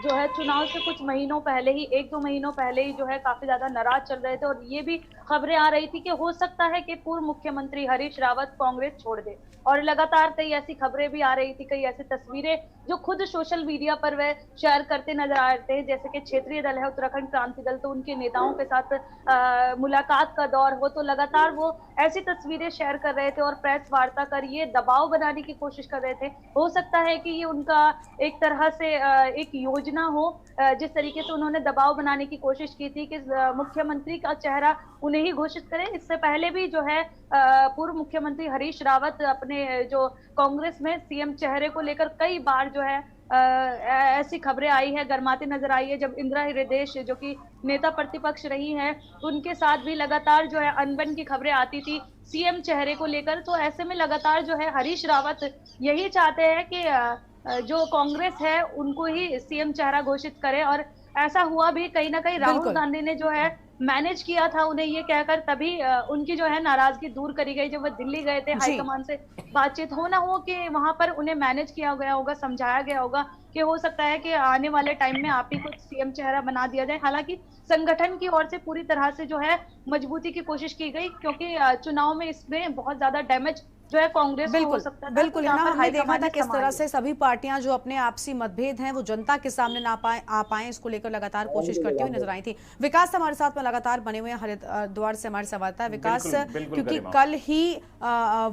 जो है चुनाव से कुछ महीनों पहले ही, 1-2 महीनों पहले ही जो है काफी ज्यादा नाराज चल रहे थे, और ये भी खबरें आ रही थी कि हो सकता है कि पूर्व मुख्यमंत्री हरीश रावत कांग्रेस छोड़ दे। और लगातार कई ऐसी खबरें भी आ रही थी, कई ऐसी तस्वीरें जो खुद सोशल मीडिया पर वह शेयर करते नजर आ रहे थे। जैसे कि क्षेत्रीय दल है उत्तराखंड क्रांति दल, तो उनके नेताओं के साथ मुलाकात का दौर हो, तो लगातार वो ऐसी तस्वीरें शेयर कर रहे थे और प्रेस वार्ता कर ये दबाव बनाने की कोशिश कर रहे थे। हो सकता है कि ये उनका एक तरह से एक योजना हो, जिस तरीके से उन्होंने दबाव बनाने की कोशिश की थी कि मुख्यमंत्री का चेहरा उन्हें ही घोषित करें। इससे पहले भी जो है पूर्व मुख्यमंत्री हरीश रावत अपने जो कांग्रेस में सीएम चेहरे को लेकर कई बार जो है ऐसी खबरें आई है, गर्माते नजर आई है। जब इंदिरा हृदयेश जो कि नेता प्रतिपक्ष रही हैं, उनके साथ भी लगातार जो है अनबन की खबरें आती थी सीएम चेहरे को लेकर। तो ऐसे में लगातार जो है हरीश रावत यही चाहते हैं कि जो कांग्रेस है उनको ही सीएम चेहरा घोषित करे, और ऐसा हुआ भी। कहीं ना कहीं राहुल गांधी ने जो है मैनेज किया था उन्हें ये कहकर, तभी उनकी जो है नाराजगी दूर करी गई। जब वो दिल्ली गए थे हाईकमान से बातचीत हो ना हो कि वहां पर उन्हें मैनेज किया गया होगा, समझाया गया होगा कि हो सकता है कि आने वाले टाइम में आप ही को सीएम चेहरा बना दिया जाए। हालांकि संगठन की ओर से पूरी तरह से जो है मजबूती की कोशिश की गई, क्योंकि चुनाव में इसमें बहुत ज्यादा डैमेज जो है कांग्रेस को हो सकता था। बिल्कुल हमने देखा था किस तरह से सभी पार्टियां जो अपने आपसी मतभेद हैं वो जनता के सामने ना आ पाए, इसको लेकर लगातार कोशिश करती हुई नजर आई थी। विकास हमारे साथ में लगातार बने हुए हैं, हरिद्वार से हमारे संवाददाता विकास, क्योंकि कल ही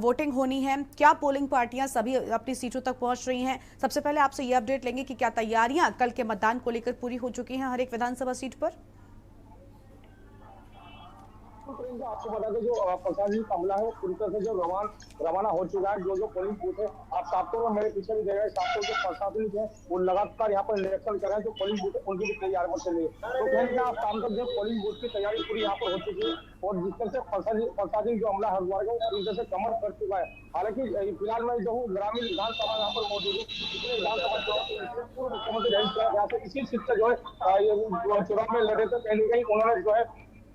वोटिंग होनी है, क्या पोलिंग पार्टियां सभी अपनी सीटों तक पहुंच रही हैं? सबसे पहले आपसे ये अपडेट लेंगे कि क्या तैयारियां कल के मतदान को लेकर पूरी हो चुकी हैं हर एक विधानसभा सीट पर? आपको बता दें जो प्रशासनिक अमला है वो पूरी तरह से जो रवाना हो चुका है। जो पोलिंग बूथ है, आप साफ तौर पर मेरे पीछे भी देख रहे हैं, साफ तौर जो प्रशासनिक है वो लगातार यहाँ पर निरीक्षण कर रहे हैं। जो पोलिंग बूथ है उनकी भी तैयारी पर चल रही है। तो कहीं ना शाम तक जो पोलिंग बूथ की तैयारी पूरी यहाँ पर हो चुकी है, और जिस तरह से प्रशासनिक जो अमला हरिद्वार का पूरी तरह से कमर कर चुका है। हालांकि फिलहाल मैं जो हूँ ग्रामीण विधानसभा यहाँ पर मौजूद हूँ, पिछले विधानसभा चुनाव पूर्व मुख्यमंत्री यहाँ से इसी सीट से जो है चुनाव में लड़े थे, कहीं ना कहीं उन्होंने जो है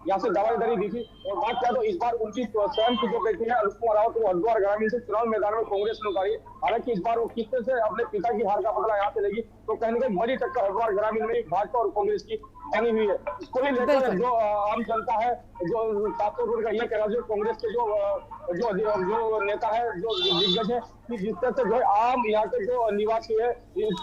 यहाँ से दावेदारी दी थी। और बात किया तो इस बार उनकी स्वयं की जो बेटी है अनुपमा रावत वो हरिद्वार ग्रामीण से चुनाव मैदान में कांग्रेस ने उतारी। हालांकि इस बार वो किस तरह से अपने पिता की हार का बदला यहाँ से लेगी, तो कहीं ना कहीं बड़ी टक्कर हरिद्वार ग्रामीण में भाजपा और कांग्रेस की बनी हुई है। इसको ही लेकर जो आम जनता है, जो छात्रों का यह कह रहा है, कांग्रेस के जो नेता है, जो दिग्गज है, कि जिस तरह से जो आम यहाँ के जो निवासी है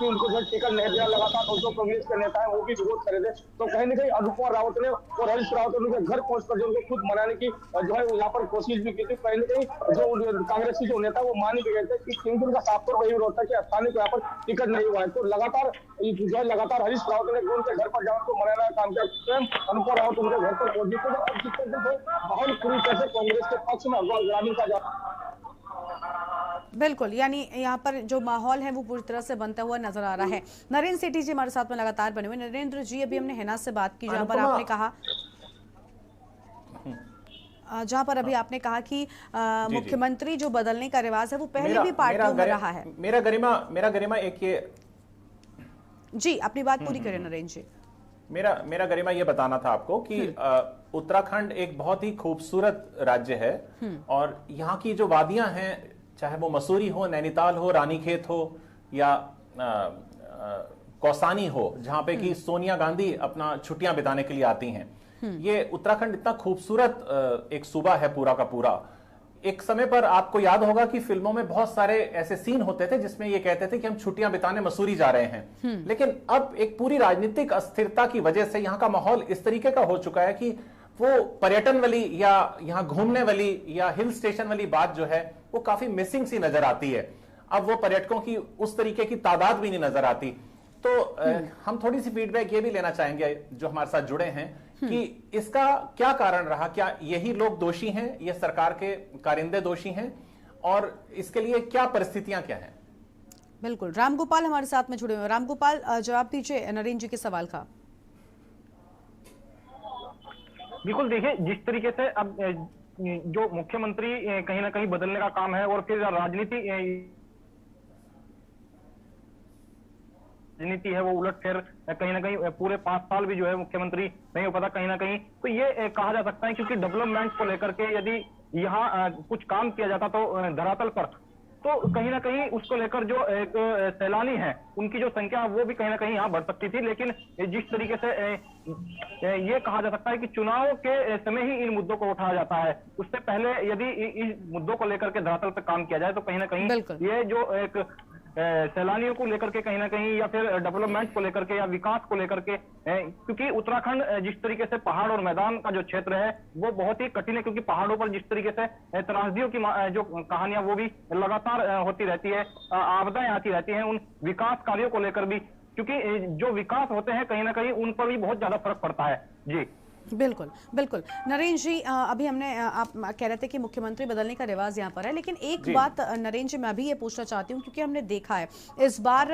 उनको जो टिकट नहीं दिया लगातार, और जो कांग्रेस के नेता है वो भी विरोध करे थे। तो कहीं ना कहीं अनुपमा रावत ने और हरीश रावत ने उनके घर पहुंचकर जो उनको खुद मनाने की जो है यहाँ पर कोशिश भी की थी। कहीं ना कहीं जो कांग्रेस की जो नेता वो मान भी गए थे कि क्योंकि उनका साफ तौर वही विरोध था कि स्थानीय को यहाँ पर टिकट नहीं हुआ है। तो लगातार हरीश रावत ने उनके घर पर जाकर मनाने का काम किया। स्वयं अनुपमा रावत उनके घर पर पहुंची, तो माहौल पूरी तरह से कांग्रेस के पक्ष में हरिद्वार ग्रामीण का बिल्कुल, यानी यहाँ पर जो माहौल है वो पूरी तरह से बनता हुआ नजर आ रहा है। नरेंद्र सेठी जी हमारे साथ में लगातार बने हुए। नरेंद्र जी, अभी हमने हेना से बात की जहाँ पर आपने आपने कहा कि मुख्यमंत्री जो बदलने का रिवाज है वो पहले भी पार्टियों में रहा है। मेरा गरिमा एक ये जी अपनी बात पूरी करें नरेंद्र जी। मेरा गरिमा ये बताना था आपको कि उत्तराखंड एक बहुत ही खूबसूरत राज्य है, और यहाँ की जो वादियां हैं, चाहे वो मसूरी हो, नैनीताल हो, रानीखेत हो या कौसानी हो, जहां पे कि सोनिया गांधी अपना छुट्टियां बिताने के लिए आती हैं। ये उत्तराखंड इतना खूबसूरत एक सूबा है पूरा का पूरा। एक समय पर आपको याद होगा कि फिल्मों में बहुत सारे ऐसे सीन होते थे जिसमें ये कहते थे कि हम छुट्टियां बिताने मसूरी जा रहे हैं। लेकिन अब एक पूरी राजनीतिक अस्थिरता की वजह से यहाँ का माहौल इस तरीके का हो चुका है कि वो पर्यटन वाली या यहाँ घूमने वाली या हिल स्टेशन वाली बात जो है वो काफी मिसिंग सी नजर आती है। अब वो पर्यटकों की उस तरीके की तादाद भी नहीं नजर आती। तो हम थोड़ी सी फीडबैक ये भी लेना चाहेंगे जो हमारे साथ जुड़े हैं कि इसका क्या कारण रहा, क्या यही लोग दोषी हैं, ये सरकार के कारिंदे दोषी हैं, और इसके लिए क्या परिस्थितियां क्या हैं? बिल्कुल, रामगोपाल हमारे साथ में जुड़े हुए हैं। रामगोपाल, जवाब दीजिए नरेंद्र जी के सवाल का। बिल्कुल, देखिए जिस तरीके से अब जो मुख्यमंत्री कहीं ना कहीं बदलने का काम है, और फिर राजनीति है वो उलट फिर कहीं ना कहीं पूरे 5 साल भी जो है मुख्यमंत्री नहीं हो पाता कहीं ना कहीं, तो ये कहा जा सकता है क्योंकि डेवलपमेंट को लेकर के यदि यहाँ कुछ काम किया जाता तो धरातल पर, तो कहीं ना कहीं उसको लेकर जो एक सैलानी है उनकी जो संख्या वो भी कहीं ना कहीं यहाँ बढ़ सकती थी। लेकिन जिस तरीके से ये कहा जा सकता है कि चुनाव के समय ही इन मुद्दों को उठाया जाता है, उससे पहले यदि इस मुद्दों को लेकर के धरातल पर काम किया जाए तो कहीं ना कहीं ये जो एक सैलानियों को लेकर के कहीं ना कहीं, या फिर डेवलपमेंट को लेकर के, या विकास को लेकर के, क्योंकि उत्तराखंड जिस तरीके से पहाड़ और मैदान का जो क्षेत्र है वो बहुत ही कठिन है, क्योंकि पहाड़ों पर जिस तरीके से त्रासदियों की जो कहानियां वो भी लगातार होती रहती है, आपदाएं आती रहती हैं उन विकास कार्यों को लेकर भी, क्योंकि जो विकास होते हैं कहीं ना कहीं उन पर भी बहुत ज्यादा फर्क पड़ता है। जी बिल्कुल बिल्कुल। नरेंद्र जी, अभी हमने आप कह रहे थे कि मुख्यमंत्री बदलने का रिवाज यहाँ पर है, लेकिन एक बात नरेंद्र जी मैं भी ये पूछना चाहती हूँ, क्योंकि हमने देखा है इस बार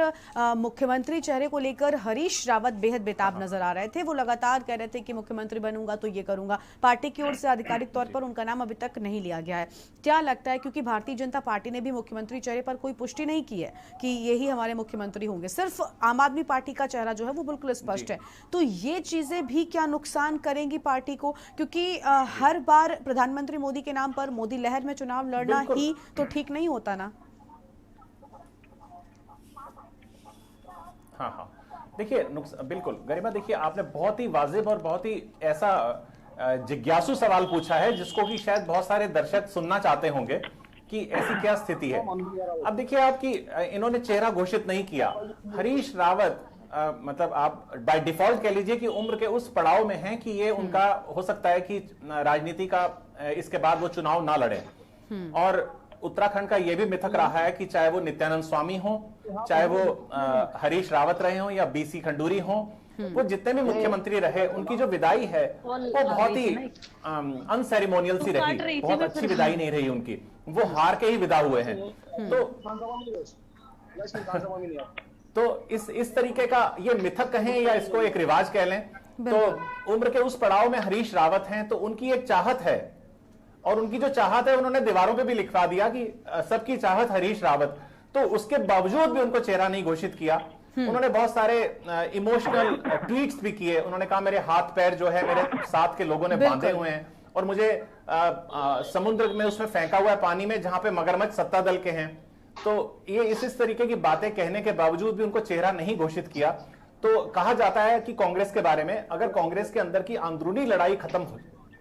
मुख्यमंत्री चेहरे को लेकर हरीश रावत बेहद बेताब नजर आ रहे थे। वो लगातार कह रहे थे कि मुख्यमंत्री बनूंगा तो ये करूंगा। पार्टी की ओर से आधिकारिक तौर पर उनका नाम अभी तक नहीं लिया गया है। क्या लगता है, क्योंकि भारतीय जनता पार्टी ने भी मुख्यमंत्री चेहरे पर कोई पुष्टि नहीं की है कि यही हमारे मुख्यमंत्री होंगे, सिर्फ आम आदमी पार्टी का चेहरा जो है वो बिल्कुल स्पष्ट है, तो ये चीजें भी क्या नुकसान करेंगी पार्टी को? क्योंकि हर बार प्रधानमंत्री मोदी के नाम पर मोदी लहर में चुनाव लड़ना ही तो ठीक नहीं होता ना। हाँ, देखिए बिल्कुल गरिमा, देखिए आपने बहुत ही वाजिब और बहुत ही ऐसा जिज्ञासु सवाल पूछा है जिसको कि शायद बहुत सारे दर्शक सुनना चाहते होंगे कि ऐसी क्या स्थिति है। अब देखिए आपकी इन्होंने चेहरा घोषित नहीं किया। हरीश रावत मतलब आप बाय डिफॉल्ट कह लीजिए कि उम्र के उस पड़ाव में हैं कि ये उनका हो सकता है कि राजनीति का इसके बाद वो चुनाव ना लड़े, और उत्तराखंड का ये भी मिथक रहा है कि चाहे वो नित्यानंद स्वामी हो, चाहे वो हरीश रावत रहे हो या बीसी खंडूरी हो, वो जितने भी मुख्यमंत्री रहे उनकी जो विदाई है वो बहुत ही अनसेरेमोनियल सी रही, बहुत अच्छी विदाई नहीं रही उनकी, वो हार के ही विदा हुए हैं। तो इस तरीके का ये मिथक कहें या इसको एक रिवाज कह लें, तो उम्र के उस पड़ाव में हरीश रावत हैं तो उनकी एक चाहत है, और उनकी जो चाहत है उन्होंने दीवारों पे भी लिखवा दिया कि सबकी चाहत हरीश रावत, तो उसके बावजूद भी उनको चेहरा नहीं घोषित किया। उन्होंने बहुत सारे इमोशनल ट्वीट्स भी किए। उन्होंने कहा मेरे हाथ पैर जो है मेरे साथ के लोगों ने बांधे हुए हैं, और मुझे समुद्र में उसमें फेंका हुआ है पानी में जहां पे मगरमच्छ सत्ता दल के हैं। तो ये इस तरीके की बातें कहने के बावजूद भी उनको चेहरा नहीं घोषित किया। तो कहा जाता है कि कांग्रेस के बारे में, अगर कांग्रेस के अंदर की अंदरूनी लड़ाई खत्म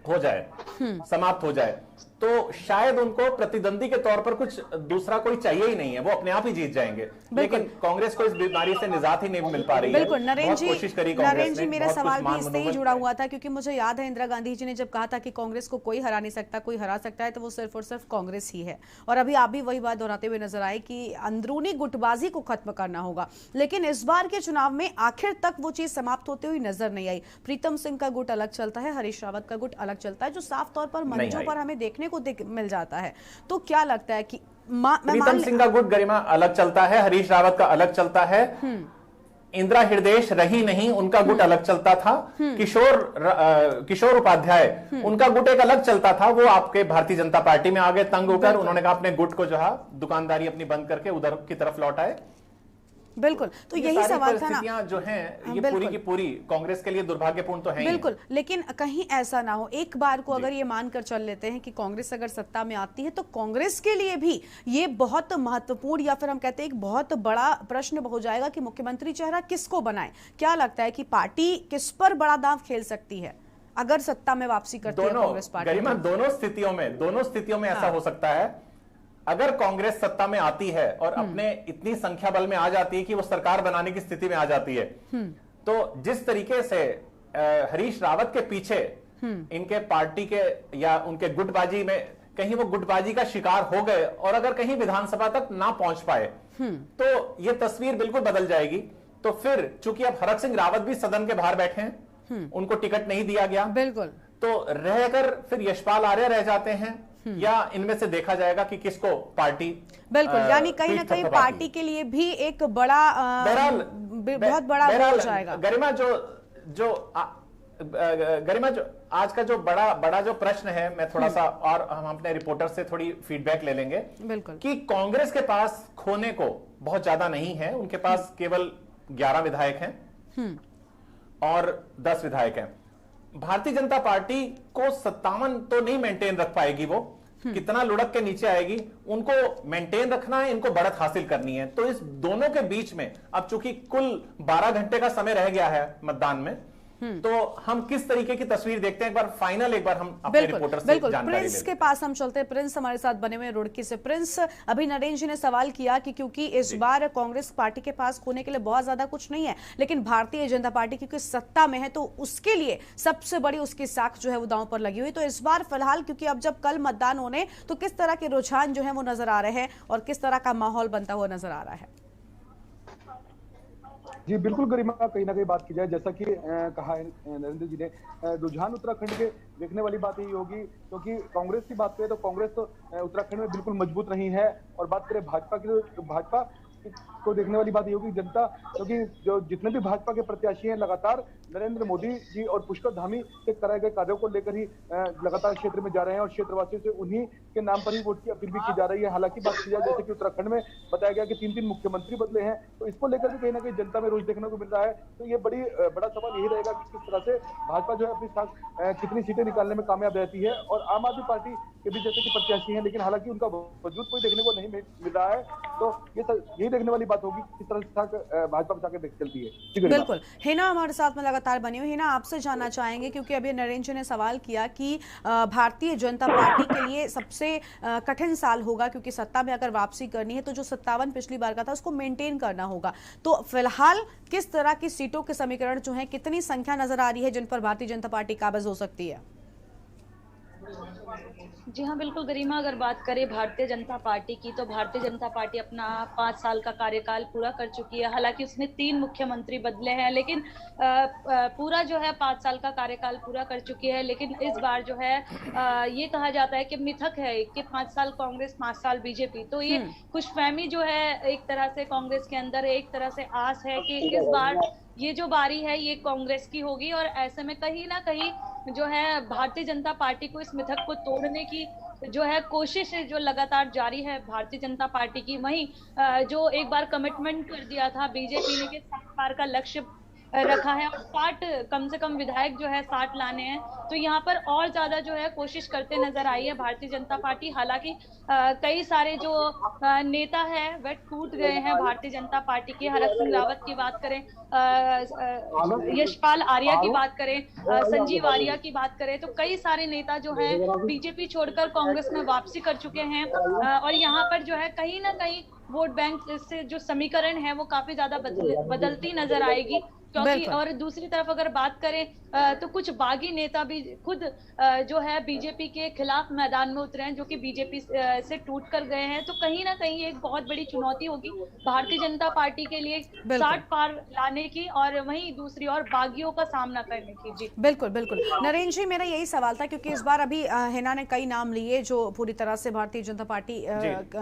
हो जाए, समाप्त हो जाए, तो शायद उनको प्रतिद्वंदी के तौर पर कुछ दूसरा कोई चाहिए ही नहीं है, वो अपने आप ही जीत जाएंगे। लेकिन कांग्रेस को इस बीमारी से निजात ही नहीं मिल पा रही है। बिल्कुल नरेंद्र जी, मेरा बहुत सवाल भी इससे ही जुड़ा हुआ था, क्योंकि मुझे याद है इंदिरा गांधी जी ने जब कहा था कि कांग्रेस को कोई हरा नहीं सकता, कोई हरा सकता है तो वो सिर्फ और सिर्फ कांग्रेस ही है। और अभी आप भी वही बात दोहराते हुए नजर आए कि अंदरूनी गुटबाजी को खत्म करना होगा, लेकिन इस बार के चुनाव में आखिर तक वो चीज समाप्त होते हुए नजर नहीं आई। प्रीतम सिंह का गुट अलग चलता है, हरीश रावत का गुट अलग चलता है, जो साफ तौर पर मंचों पर हमें देखने को मिल जाता है। तो क्या लगता है कि प्रीतम सिंह का गुट गरिमा अलग चलता है, हरीश रावत का अलग चलता है, इंदिरा हृदय रही नहीं उनका गुट अलग चलता था, किशोर उपाध्याय उनका गुट एक अलग चलता था, वो आपके भारतीय जनता पार्टी में आ गए तंग होकर। उन्होंने कहा अपने गुट को जो है दुकानदारी अपनी बंद करके उधर की तरफ लौट आए। बिल्कुल, तो यही सवाल था ना, जो हैं ये पूरी की पूरी कांग्रेस के लिए दुर्भाग्यपूर्ण तो है। बिल्कुल, लेकिन कहीं ऐसा ना हो, एक बार को अगर ये मानकर चल लेते हैं कि कांग्रेस अगर सत्ता में आती है तो कांग्रेस के लिए भी ये बहुत महत्वपूर्ण, या फिर हम कहते हैं एक बहुत बड़ा प्रश्न हो जाएगा कि मुख्यमंत्री चेहरा किसको बनाए। क्या लगता है कि पार्टी किस पर बड़ा दांव खेल सकती है अगर सत्ता में वापसी करती है कांग्रेस पार्टी? गरिमा, दोनों स्थितियों में ऐसा हो सकता है। अगर कांग्रेस सत्ता में आती है और अपने इतनी संख्या बल में आ जाती है कि वो सरकार बनाने की स्थिति में आ जाती है, तो जिस तरीके से हरीश रावत के पीछे इनके पार्टी के या उनके गुटबाजी में कहीं वो गुटबाजी का शिकार हो गए और अगर कहीं विधानसभा तक ना पहुंच पाए, तो ये तस्वीर बिल्कुल बदल जाएगी। तो फिर चूंकि अब हरक सिंह रावत भी सदन के बाहर बैठे हैं, उनको टिकट नहीं दिया गया, बिल्कुल, तो रहकर फिर यशपाल आर्य रह जाते हैं, या इनमें से देखा जाएगा कि किसको पार्टी, बिल्कुल, यानी कहीं ना कहीं पार्टी के लिए भी एक बड़ा बहुत बड़ा हो जाएगा। गरिमा जो आज का जो बड़ा जो प्रश्न है, मैं थोड़ा सा और हम अपने रिपोर्टर से थोड़ी फीडबैक ले लेंगे, बिल्कुल, कि कांग्रेस के पास खोने को बहुत ज्यादा नहीं है। उनके पास केवल 11 विधायक हैं और 10 विधायक हैं। भारतीय जनता पार्टी को 57 तो नहीं मेंटेन रख पाएगी, वो कितना लुढ़क के नीचे आएगी, उनको मेंटेन रखना है, इनको बढ़त हासिल करनी है। तो इस दोनों के बीच में अब चूंकि कुल 12 घंटे का समय रह गया है मतदान में, तो हम किस तरीके की तस्वीर देखते हैं, एक बार फाइनल एक बार हम अपने रिपोर्टर से जानकारी प्रिंस लेते के पास हम चलते हैं। प्रिंस हमारे साथ बने हुए रुड़की से। प्रिंस, अभी नरेंद्र जी ने सवाल किया कि क्योंकि इस बार कांग्रेस पार्टी के पास खोने के लिए बहुत ज्यादा कुछ नहीं है, लेकिन भारतीय जनता पार्टी क्योंकि सत्ता में है तो उसके लिए सबसे बड़ी उसकी साख जो है वो दांव पर लगी हुई। तो इस बार फिलहाल क्योंकि अब जब कल मतदान होने, तो किस तरह के रुझान जो है वो नजर आ रहे हैं और किस तरह का माहौल बनता हुआ नजर आ रहा है? जी बिल्कुल गरिमा, कहीं ना कहीं बात की जाए, जैसा कि कहा नरेंद्र जी ने, रुझान उत्तराखंड के देखने वाली बात यही होगी, क्योंकि कांग्रेस की बात करें तो कांग्रेस तो उत्तराखंड में बिल्कुल मजबूत नहीं है, और बात करें भाजपा की तो भाजपा को देखने वाली बात ये होगी जनता, क्योंकि जो जितने भी भाजपा के प्रत्याशी हैं लगातार नरेंद्र मोदी जी और पुष्कर धामी के कराए गए कार्यों को लेकर ही लगातार क्षेत्र में जा रहे हैं, और क्षेत्रवासियों से उन्हीं के नाम पर ही वोट की अपील भी की जा रही है। हालांकि बात की जाए, जैसे कि उत्तराखंड में बताया गया कि 3 मुख्यमंत्री बदले हैं, तो इसको लेकर भी कहीं ना कहीं जनता में रोष देखने को मिल रहा है। तो ये बड़ा सवाल यही रहेगा कि किस तरह से भाजपा जो है अपनी कितनी सीटें निकालने में कामयाब रहती है। और आम आदमी पार्टी के भी जैसे कि प्रत्याशी हैं, लेकिन हालांकि उनका वजूद कोई देखने को नहीं मिल रहा है, तो यही देखने वाली बात होगी किस तरह से भाजपा बचा के चलती है। बिल्कुल, हिना हमारे साथ में लगातार बनी हुई। हिना, आपसे जानना चाहेंगे, क्योंकि अभी नरेंद्र जी ने सवाल किया कि भारतीय जनता पार्टी के लिए सबसे कठिन साल होगा, क्योंकि सत्ता में अगर वापसी करनी है तो जो 57 पिछली बार का था उसको मेंटेन करना होगा। तो फिलहाल किस तरह की सीटों के समीकरण जो है, कितनी संख्या नजर आ रही है जिन पर भारतीय जनता पार्टी काबिज हो सकती है? जी हाँ, बिल्कुल गरिमा, अगर बात करें भारतीय जनता पार्टी की, तो भारतीय जनता पार्टी अपना 5 साल का कार्यकाल पूरा कर चुकी है। हालांकि उसने 3 मुख्यमंत्री बदले हैं, लेकिन पूरा जो है 5 साल का कार्यकाल पूरा कर चुकी है। लेकिन इस बार जो है ये कहा जाता है कि मिथक है कि 5 साल कांग्रेस 5 साल बीजेपी, तो ये खुशफहमी जो है एक तरह से कांग्रेस के अंदर है, एक तरह से आस है कि इस बार ये जो बारी है ये कांग्रेस की होगी। और ऐसे में कहीं ना कहीं जो है भारतीय जनता पार्टी को इस मिथक को तोड़ने की जो है कोशिश जो लगातार जारी है भारतीय जनता पार्टी की। वहीं जो एक बार कमिटमेंट कर दिया था बीजेपी ने कि 60 पार का लक्ष्य रखा है और 60 कम से कम विधायक जो है 60 लाने हैं, तो यहाँ पर और ज्यादा जो है कोशिश करते नजर आई है भारतीय जनता पार्टी। हालांकि कई सारे जो नेता है वह टूट गए हैं भारतीय जनता पार्टी के। हरक सिंह रावत की बात करें, यशपाल आर्या की बात करें, संजीव आर्या की बात करें, तो कई सारे नेता जो है बीजेपी छोड़कर कांग्रेस में वापसी कर चुके हैं। और यहाँ पर जो है कहीं ना कहीं वोट बैंक से जो समीकरण है वो काफी ज्यादा बदलती नजर आएगी, क्योंकि और दूसरी तरफ अगर बात करें तो कुछ बागी नेता भी खुद जो है बीजेपी के खिलाफ मैदान में उतरे हैं, जो कि बीजेपी से टूट कर गए हैं। तो कहीं ना कहीं एक बहुत बड़ी चुनौती होगी भारतीय जनता पार्टी के लिए 60 पार लाने की और वहीं दूसरी और बागियों का सामना करने की। जी बिल्कुल बिल्कुल नरेंद्र जी, मेरा यही सवाल था, क्योंकि इस बार अभी हिना ने कई नाम लिए जो पूरी तरह से भारतीय जनता पार्टी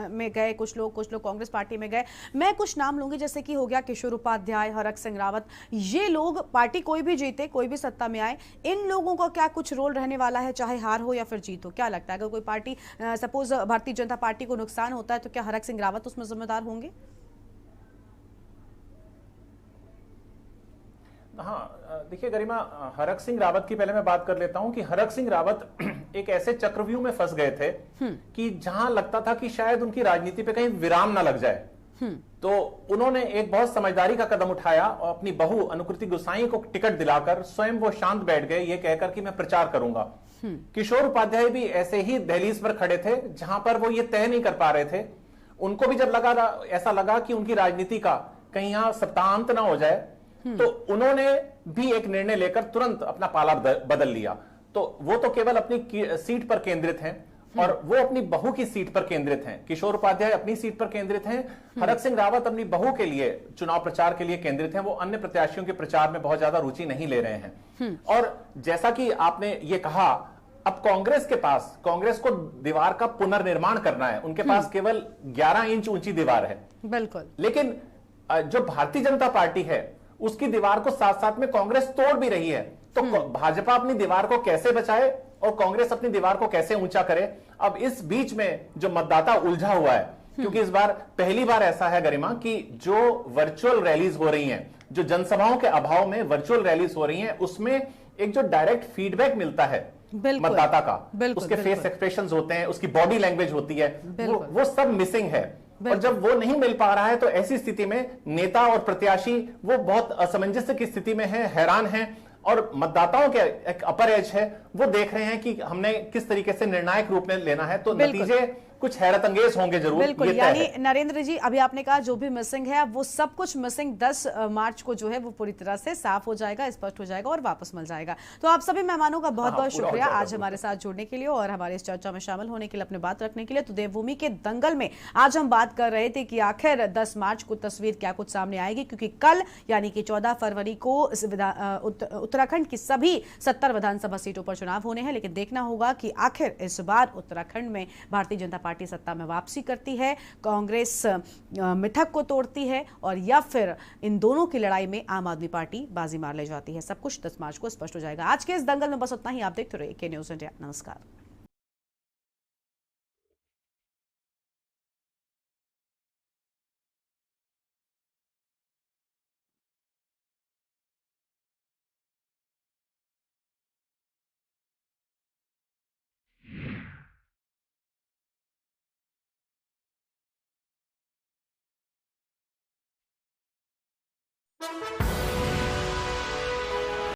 में गए, कुछ लोग कांग्रेस पार्टी में गए। मैं कुछ नाम लूंगी, जैसे कि हो गया किशोर उपाध्याय, हरक सिंह रावत। ये लोग पार्टी कोई भी जीते, कोई भी सत्ता में आए, इन लोगों का क्या कुछ रोल रहने वाला है, चाहे हार हो या फिर जीत हो? क्या लगता है, अगर कोई party suppose Bharatiya Janata party को नुकसान होता है तो क्या हरक सिंह रावत उसमें जिम्मेदार होंगे? हाँ, देखिए गरिमा, हरक सिंह रावत की पहले मैं बात कर लेता हूं कि हरक सिंह रावत एक ऐसे चक्रव्यूह में फंस गए थे कि जहां लगता था कि शायद उनकी राजनीति पे कहीं विराम ना लग जाए। तो उन्होंने एक बहुत समझदारी का कदम उठाया और अपनी बहू अनुकृति गोसाई को टिकट दिलाकर स्वयं वो शांत बैठ गए, ये कहकर कि मैं प्रचार करूंगा। किशोर उपाध्याय भी ऐसे ही दहलीज पर खड़े थे जहां पर वो ये तय नहीं कर पा रहे थे। उनको भी जब ऐसा लगा कि उनकी राजनीति का कहीं यहां सप्ताहांत ना हो जाए, तो उन्होंने भी एक निर्णय लेकर तुरंत अपना पाला बदल लिया। तो वो तो केवल अपनी सीट पर केंद्रित हैं और वो अपनी बहू की सीट पर केंद्रित हैं। किशोर उपाध्याय अपनी सीट पर केंद्रित हैं, हरक सिंह रावत अपनी बहू के लिए चुनाव प्रचार के लिए केंद्रित हैं। वो अन्य प्रत्याशियों के प्रचार में बहुत ज्यादा रुचि नहीं ले रहे हैं। और जैसा कि आपने ये कहा, अब कांग्रेस के पास, कांग्रेस को दीवार का पुनर्निर्माण करना है। उनके पास केवल 11 इंच ऊंची दीवार है, बिल्कुल, लेकिन जो भारतीय जनता पार्टी है उसकी दीवार को साथ साथ में कांग्रेस तोड़ भी रही है। तो भाजपा अपनी दीवार को कैसे बचाए और कांग्रेस अपनी दीवार को कैसे ऊंचा करे? अब इस बीच में जो मतदाता उलझा हुआ है, क्योंकि इस बार पहली बार ऐसा है गरिमा कि जो वर्चुअल रैलीज हो रही हैं, जो जनसभाओं के अभाव में वर्चुअल रैलीज हो रही हैं, उसमें एक जो डायरेक्ट फीडबैक मिलता है मतदाता का, उसके फेस एक्सप्रेशंस होते हैं, उसकी बॉडी लैंग्वेज होती है, वो सब मिसिंग है। और जब वो नहीं मिल पा रहा है तो ऐसी स्थिति में नेता और प्रत्याशी वो बहुत असमंजस्य की स्थिति में है, हैरान है, और मतदाताओं के एक अपर एज है, वो देख रहे हैं कि हमने किस तरीके से निर्णायक रूप में लेना है। तो नतीजे कुछ हैरत अंगेज होंगे जरूर। बिल्कुल, यानी नरेंद्र जी, अभी आपने कहा जो भी मिसिंग है वो सब कुछ मिसिंग 10 मार्च को जो है वो पूरी तरह से साफ हो जाएगा, स्पष्ट हो जाएगा और वापस मिल जाएगा। तो आप सभी मेहमानों का बहुत बहुत शुक्रिया आज हमारे साथ जुड़ने के लिए और हमारे इस चर्चा में शामिल होने के लिए, अपनी बात रखने के लिए। तो देवभूमि के दंगल में आज हम बात कर रहे थे कि आखिर 10 मार्च को तस्वीर क्या कुछ सामने आएगी, क्योंकि कल यानी कि 14 फरवरी को उत्तराखंड की सभी 70 विधानसभा सीटों पर चुनाव होने हैं। लेकिन देखना होगा कि आखिर इस बार उत्तराखंड में भारतीय जनता पार्टी सत्ता में वापसी करती है, कांग्रेस मिथक को तोड़ती है, और या फिर इन दोनों की लड़ाई में आम आदमी पार्टी बाजी मार ले जाती है। सब कुछ 10 मार्च को स्पष्ट हो जाएगा। आज के इस दंगल में बस उतना ही। आप देखते रहिए के न्यूज़ इंडिया। नमस्कार।